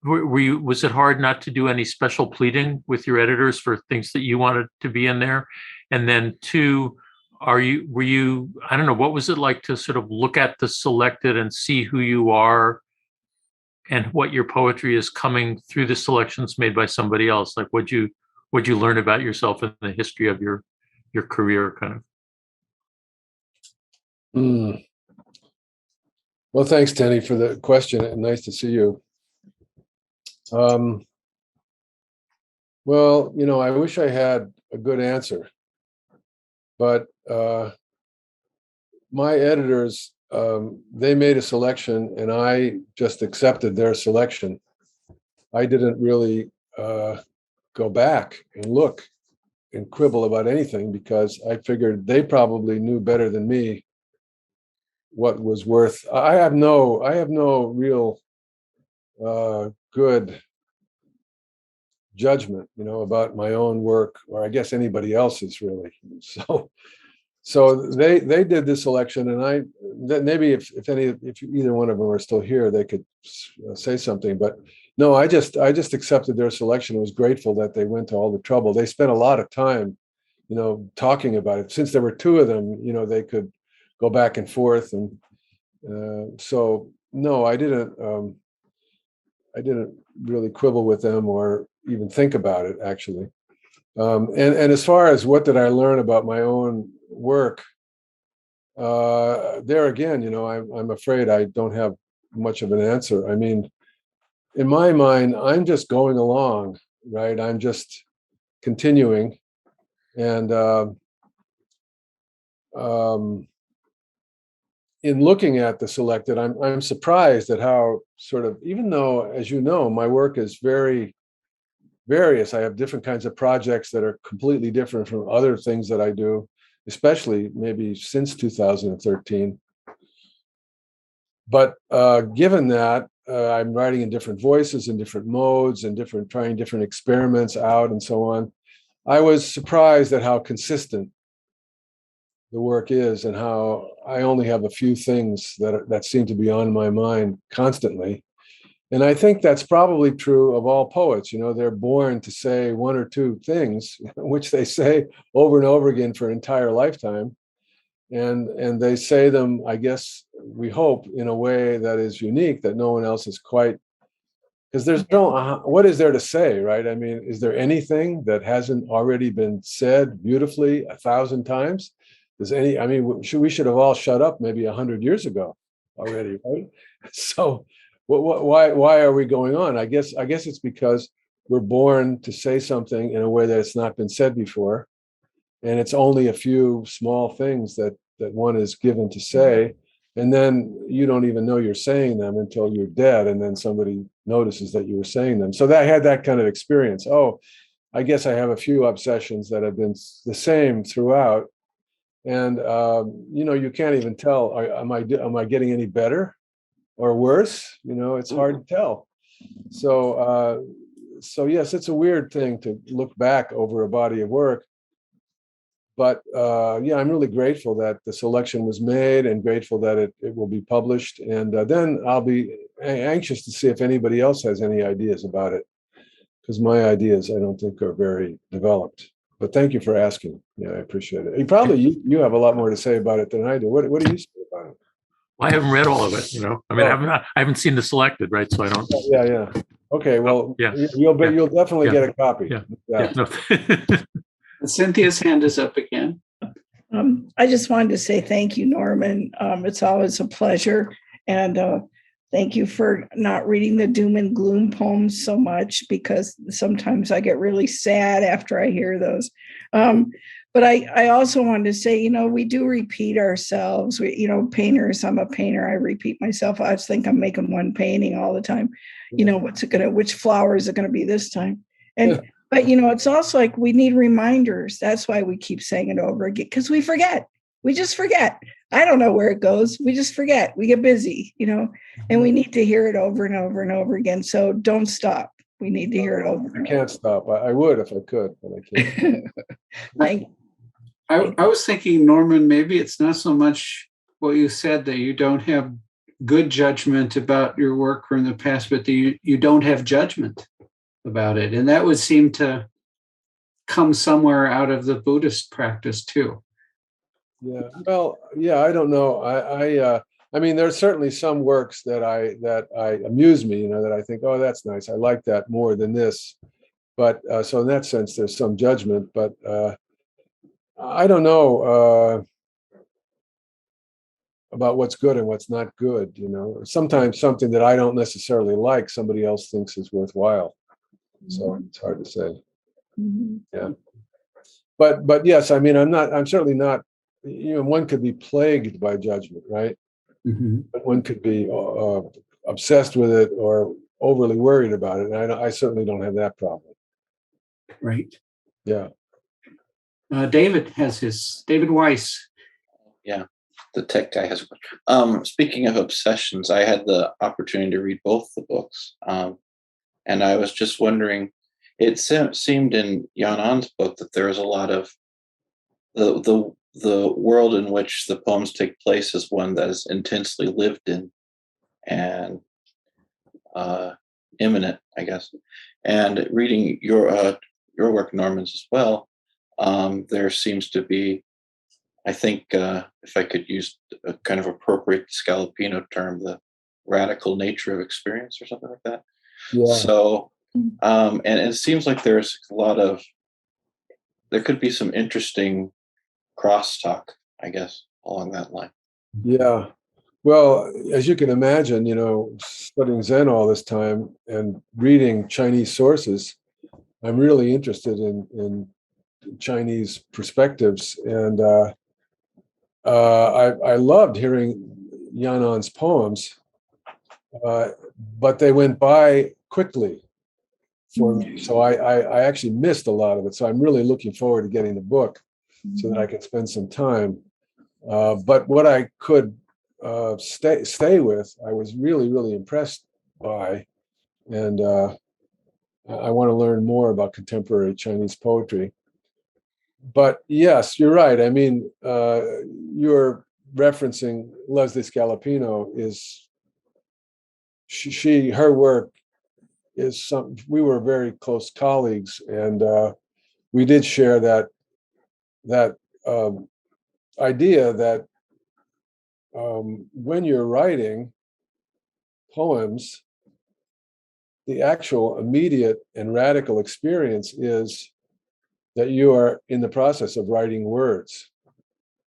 was it hard not to do any special pleading with your editors for things that you wanted to be in there? And then two, were you, I don't know, what was it like to sort of look at the selected and see who you are and what your poetry is coming through the selections made by somebody else? Like, what'd you learn about yourself and the history of your career, kind of? Well, thanks, Tenny, for the question, and nice to see you. Well, I wish I had a good answer, but my editors, they made a selection and I just accepted their selection. I didn't really go back and look and quibble about anything, because I figured they probably knew better than me what was worth. I have no real good judgment, about my own work, or I guess anybody else's, really. So they did this selection, and maybe if either one of them are still here, they could say something. But no, I just accepted their selection. I was grateful that they went to all the trouble. They spent a lot of time, talking about it. Since there were two of them, they could go back and forth. And so, no, I didn't really quibble with them or even think about it, actually. And as far as what did I learn about my own work, there again, I'm afraid I don't have much of an answer. I mean, in my mind, I'm just going along, right? I'm just continuing. And in looking at the selected, I'm surprised at how sort of, even though, as you know, my work is very various. I have different kinds of projects that are completely different from other things that I do, especially maybe since 2013. But given that, I'm writing in different voices and different modes and trying different experiments out and so on, I was surprised at how consistent the work is and how I only have a few things that seem to be on my mind constantly. And I think that's probably true of all poets. They're born to say one or two things, which they say over and over again for an entire lifetime. And they say them, I guess, we hope, in a way that is unique, that no one else is quite, because there's what is there to say, right? I mean, is there anything that hasn't already been said beautifully 1,000 times? We should have all shut up maybe 100 years ago already, right? So why are we going on? I guess it's because we're born to say something in a way that it's not been said before. And it's only a few small things that one is given to say. And then you don't even know you're saying them until you're dead. And then somebody notices that you were saying them. So I had that kind of experience. Oh, I guess I have a few obsessions that have been the same throughout. And, you can't even tell, am I getting any better or worse? It's hard to tell. So yes, it's a weird thing to look back over a body of work. But I'm really grateful that the selection was made and grateful that it will be published. And then I'll be anxious to see if anybody else has any ideas about it, because my ideas, I don't think, are very developed. But thank you for asking. Yeah, I appreciate it. You have a lot more to say about it than I do. What do you say about it? Well, I haven't read all of it. I mean, I haven't seen the selected, right? So I don't. Yeah. Okay. Well, you'll definitely get a copy. Yeah. No. Cynthia's hand is up again. I just wanted to say thank you, Norman. It's always a pleasure. And thank you for not reading the doom and gloom poems so much, because sometimes I get really sad after I hear those. But I also wanted to say, we do repeat ourselves. Painters, I'm a painter. I repeat myself. I just think I'm making one painting all the time. Which flower is it going to be this time? But, it's also like we need reminders. That's why we keep saying it over again, because we forget. We just forget. I don't know where it goes. We just forget. We get busy, and we need to hear it over and over and over again. So don't stop. We need to hear it over. I can't stop. I would if I could, but I can't. I was thinking, Norman, maybe it's not so much what you said that you don't have good judgment about your work from the past, but that you don't have judgment about it. And that would seem to come somewhere out of the Buddhist practice too. Yeah. Well, I don't know. I mean, there's certainly some works that amuse me, that I think, oh, that's nice. I like that more than this. But so in that sense, there's some judgment, but I don't know about what's good and what's not good. Sometimes something that I don't necessarily like, somebody else thinks is worthwhile. So it's hard to say. Mm-hmm. Yeah. But yes, I mean, I'm certainly not, one could be plagued by judgment, right? Mm-hmm. But one could be obsessed with it or overly worried about it. And I certainly don't have that problem. Right. Yeah. David Weiss. Yeah, the tech guy has one. Speaking of obsessions, I had the opportunity to read both the books. And I was just wondering, it seemed in Yan'an's book that there was a lot of the world in which the poems take place is one that is intensely lived in and imminent, I guess. And reading your work, Norman's, as well, there seems to be I think if I could use a kind of appropriate Scalapino term, the radical nature of experience or something like that. Yeah. So, and it seems like there's there could be some interesting crosstalk, I guess, along that line. Yeah. Well, as you can imagine, studying Zen all this time and reading Chinese sources, I'm really interested in Chinese perspectives. And I loved hearing Yannon's poems, but they went by quickly for me. So I actually missed a lot of it. So I'm really looking forward to getting the book so that I can spend some time. But what I could stay with, I was really, really impressed by. And I want to learn more about contemporary Chinese poetry. But yes, you're right. I mean, you're referencing Leslie Scalapino. Is her work is some, we were very close colleagues, and we did share that idea that when you're writing poems, the actual immediate and radical experience is that you are in the process of writing words.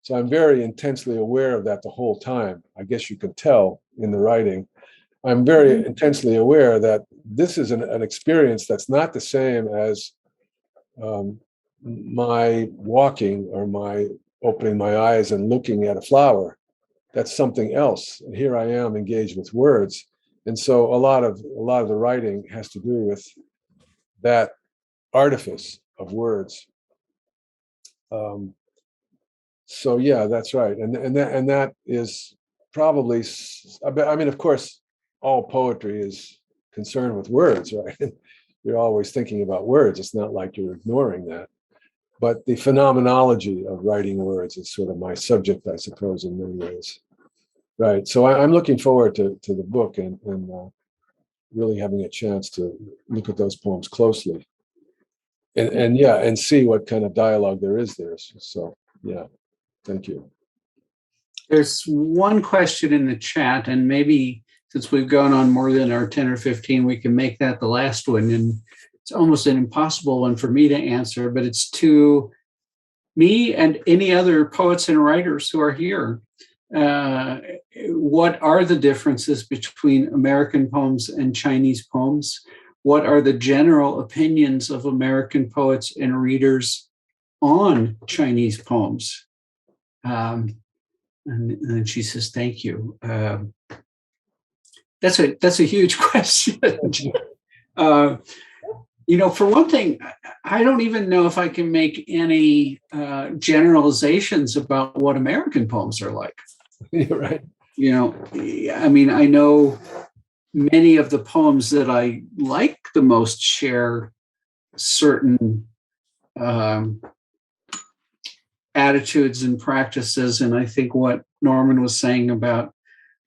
So I'm very intensely aware of that the whole time. I guess you can tell in the writing. I'm very intensely aware that this is an experience that's not the same as my walking or my opening my eyes and looking at a flower. That's something else. And here I am engaged with words. And so a lot of the writing has to do with that artifice of words. So yeah, that's right. And that is probably, I mean, of course, all poetry is concerned with words, right? You're always thinking about words. It's not like you're ignoring that. But the phenomenology of writing words is sort of my subject, I suppose, in many ways. Right. So I'm looking forward to the book and really having a chance to look at those poems closely. And yeah, and see what kind of dialogue there is there. So yeah, thank you. There's one question in the chat, and maybe since we've gone on more than our 10 or 15, we can make that the last one. And it's almost an impossible one for me to answer, but it's to me and any other poets and writers who are here. What are the differences between American poems and Chinese poems? What are the general opinions of American poets and readers on Chinese poems? And then she says, thank you. That's a huge question. For one thing, I don't even know if I can make any generalizations about what American poems are like. You're right. I mean, I know many of the poems that I like the most share certain attitudes and practices. And I think what Norman was saying about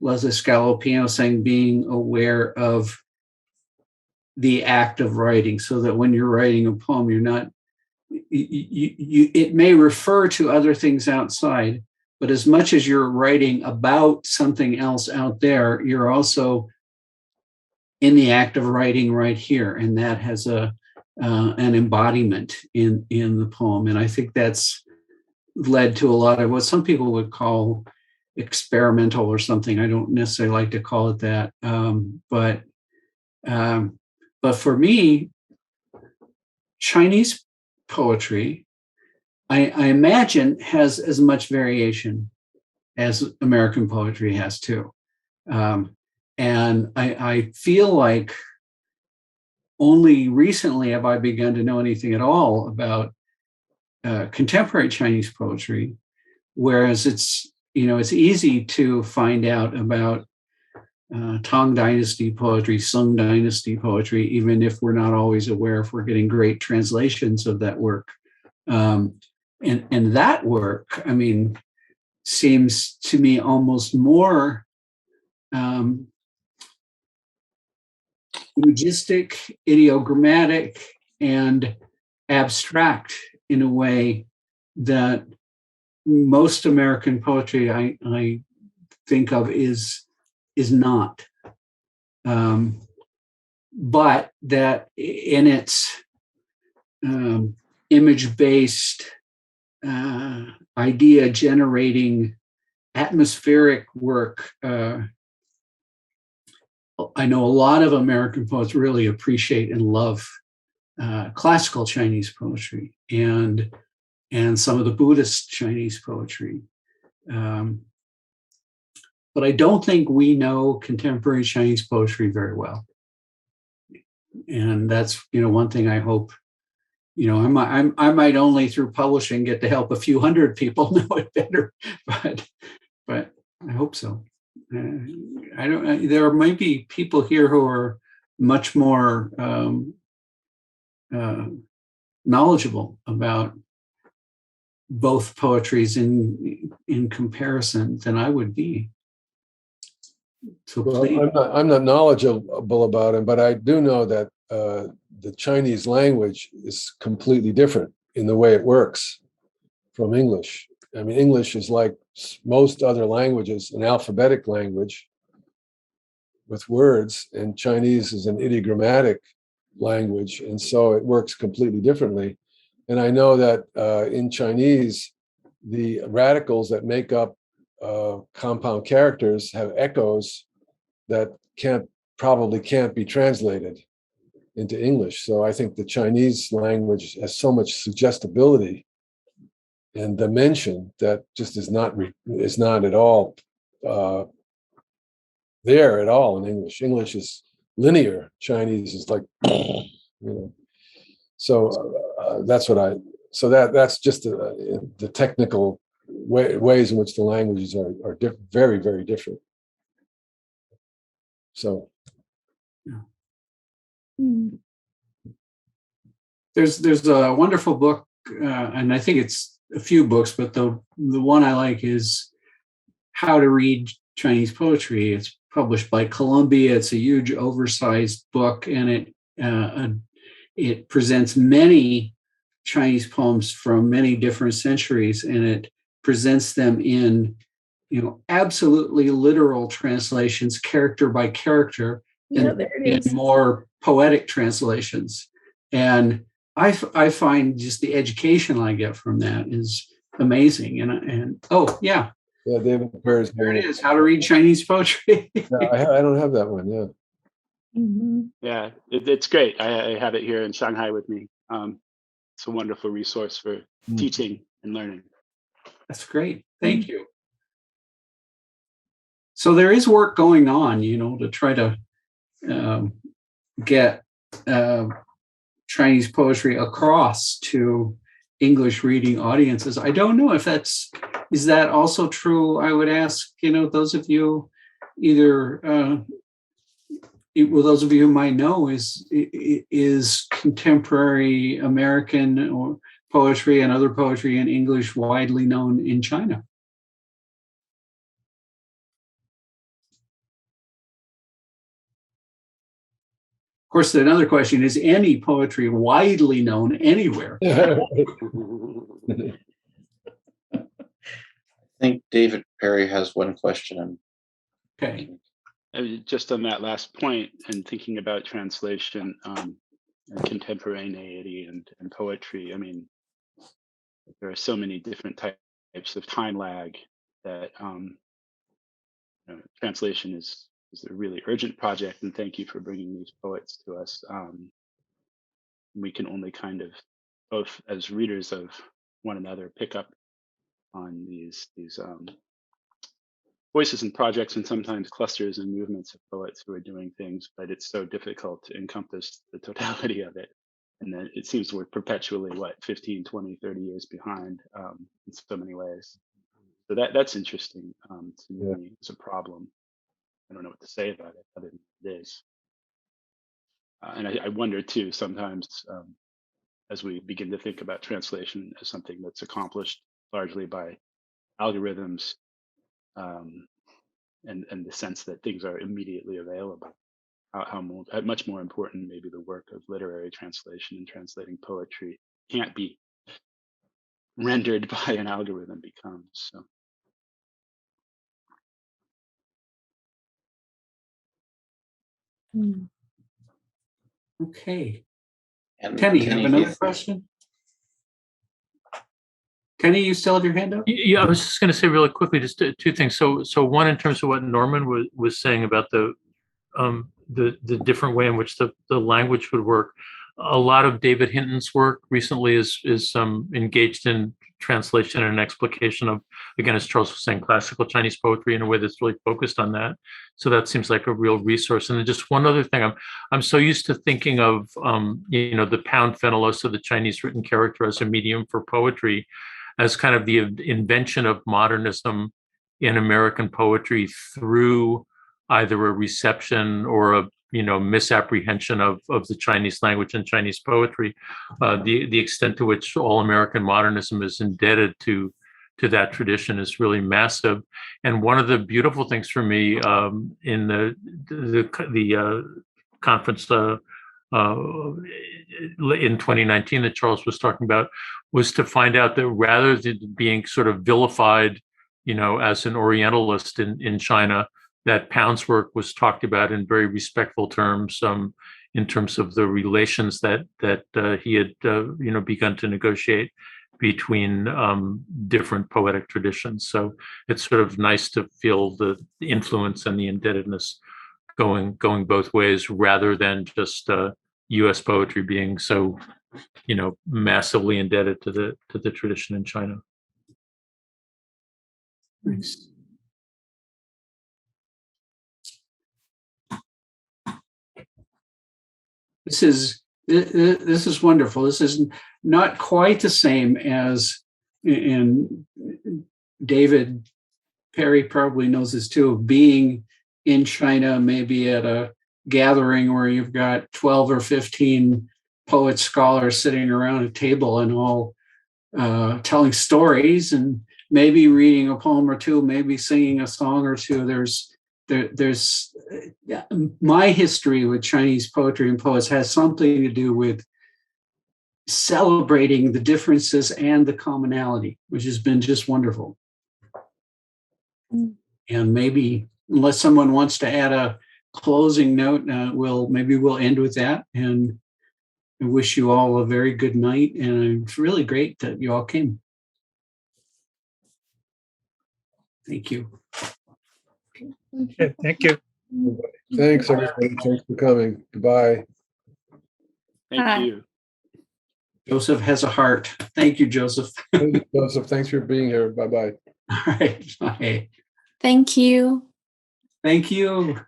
Leslie Scalapino saying being aware of the act of writing, so that when you're writing a poem, you're not, it may refer to other things outside, but as much as you're writing about something else out there, you're also in the act of writing right here. And that has an embodiment in the poem. And I think that's led to a lot of what some people would call experimental or something. I don't necessarily like to call it that. But for me, Chinese poetry, I imagine, has as much variation as American poetry has too. And I feel like only recently have I begun to know anything at all about contemporary Chinese poetry, whereas it's easy to find out about Tang Dynasty poetry, Sung Dynasty poetry, even if we're not always aware if we're getting great translations of that work. And that work, I mean, seems to me almost more logistic, ideogrammatic, and abstract in a way that most American poetry I think of is not. But that in its image-based idea generating atmospheric work, I know a lot of American poets really appreciate and love classical Chinese poetry and some of the Buddhist Chinese poetry. But I don't think we know contemporary Chinese poetry very well. And that's, one thing I hope, I might only through publishing get to help a few hundred people know it better, but I hope so. There might be people here who are much more knowledgeable about both poetries in comparison than I would be. So well, I'm not knowledgeable about it, but I do know that the Chinese language is completely different in the way it works from English. I mean, English is like most other languages, an alphabetic language with words, and Chinese is an ideogrammatic language, and so it works completely differently. And I know that in Chinese, the radicals that make up compound characters have echoes that probably can't be translated into English. So I think the Chinese language has so much suggestibility and dimension that just is not at all there at all in English. English is linear. Chinese is like, So that's what that's just the technical ways in which the languages are very, very different. So, there's a wonderful book, and I think it's a few books, but the one I like is How to Read Chinese Poetry. It's published by Columbia. It's a huge, oversized book, and it presents many Chinese poems from many different centuries, and it presents them in, absolutely literal translations, character by character, and more poetic translations. And I find just the education I get from that is amazing. And David Perry's there it is, How to Read Chinese Poetry. I don't have that one. Yeah. Mm-hmm. Yeah, it's great. I have it here in Shanghai with me. It's a wonderful resource for teaching and learning. That's great. Thank you. So there is work going on, to try to get Chinese poetry across to English reading audiences. I don't know if is that also true? I would ask, those of you those of you who might know, is contemporary American or poetry and other poetry in English widely known in China? Of course, another question is any poetry widely known anywhere? I think David Perry has one question. Okay. Just on that last point and thinking about translation and contemporaneity and poetry, I mean, there are so many different types of time lag that translation is a really urgent project, and thank you for bringing these poets to us. We can only kind of, both as readers of one another, pick up on these voices and projects, and sometimes clusters and movements of poets who are doing things, but it's so difficult to encompass the totality of it. And then it seems we're perpetually, 15, 20, 30 years behind in so many ways. So that's interesting to me. It's a problem. I don't know what to say about it other than it is. And I wonder too, sometimes as we begin to think about translation as something that's accomplished largely by algorithms, and the sense that things are immediately available, how much more important maybe the work of literary translation and translating poetry can't be. rendered by an algorithm becomes. So. Okay. And Kenny, you have Kenny, another question? Kenny, you still have your hand up? Yeah, I was just going to say really quickly, just two things. So one, in terms of what Norman was saying about the different way in which the language would work. A lot of David Hinton's work recently is engaged in translation and explication of, again, as Charles was saying, classical Chinese poetry in a way that's really focused on that. So that seems like a real resource. And then just one other thing, I'm so used to thinking of the Pound Fenellosa, the Chinese written character, as a medium for poetry, as kind of the invention of modernism in American poetry through either a reception or a misapprehension of the Chinese language and Chinese poetry. The extent to which all American modernism is indebted to that tradition is really massive. And one of the beautiful things for me in the conference in 2019 that Charles was talking about was to find out that rather than being sort of vilified, as an Orientalist in China, that Pound's work was talked about in very respectful terms, in terms of the relations that he had begun to negotiate between different poetic traditions. So it's sort of nice to feel the influence and the indebtedness going both ways, rather than just U.S. poetry being so massively indebted to the tradition in China. Nice. This is wonderful. This is not quite the same as, and David Perry probably knows this too, of being in China, maybe at a gathering where you've got 12 or 15 poet scholars sitting around a table and all telling stories and maybe reading a poem or two, maybe singing a song or two. There's my history with Chinese poetry and poets has something to do with celebrating the differences and the commonality, which has been just wonderful. And maybe, unless someone wants to add a closing note, we'll end with that. And I wish you all a very good night. And it's really great that you all came. Thank you. Okay, thank you. Thanks, everybody. Thanks for coming. Goodbye. Thank you. Joseph has a heart. Thank you, Joseph. Thank you, Joseph. Thanks for being here. Bye-bye. All right. Bye. Thank you. Thank you.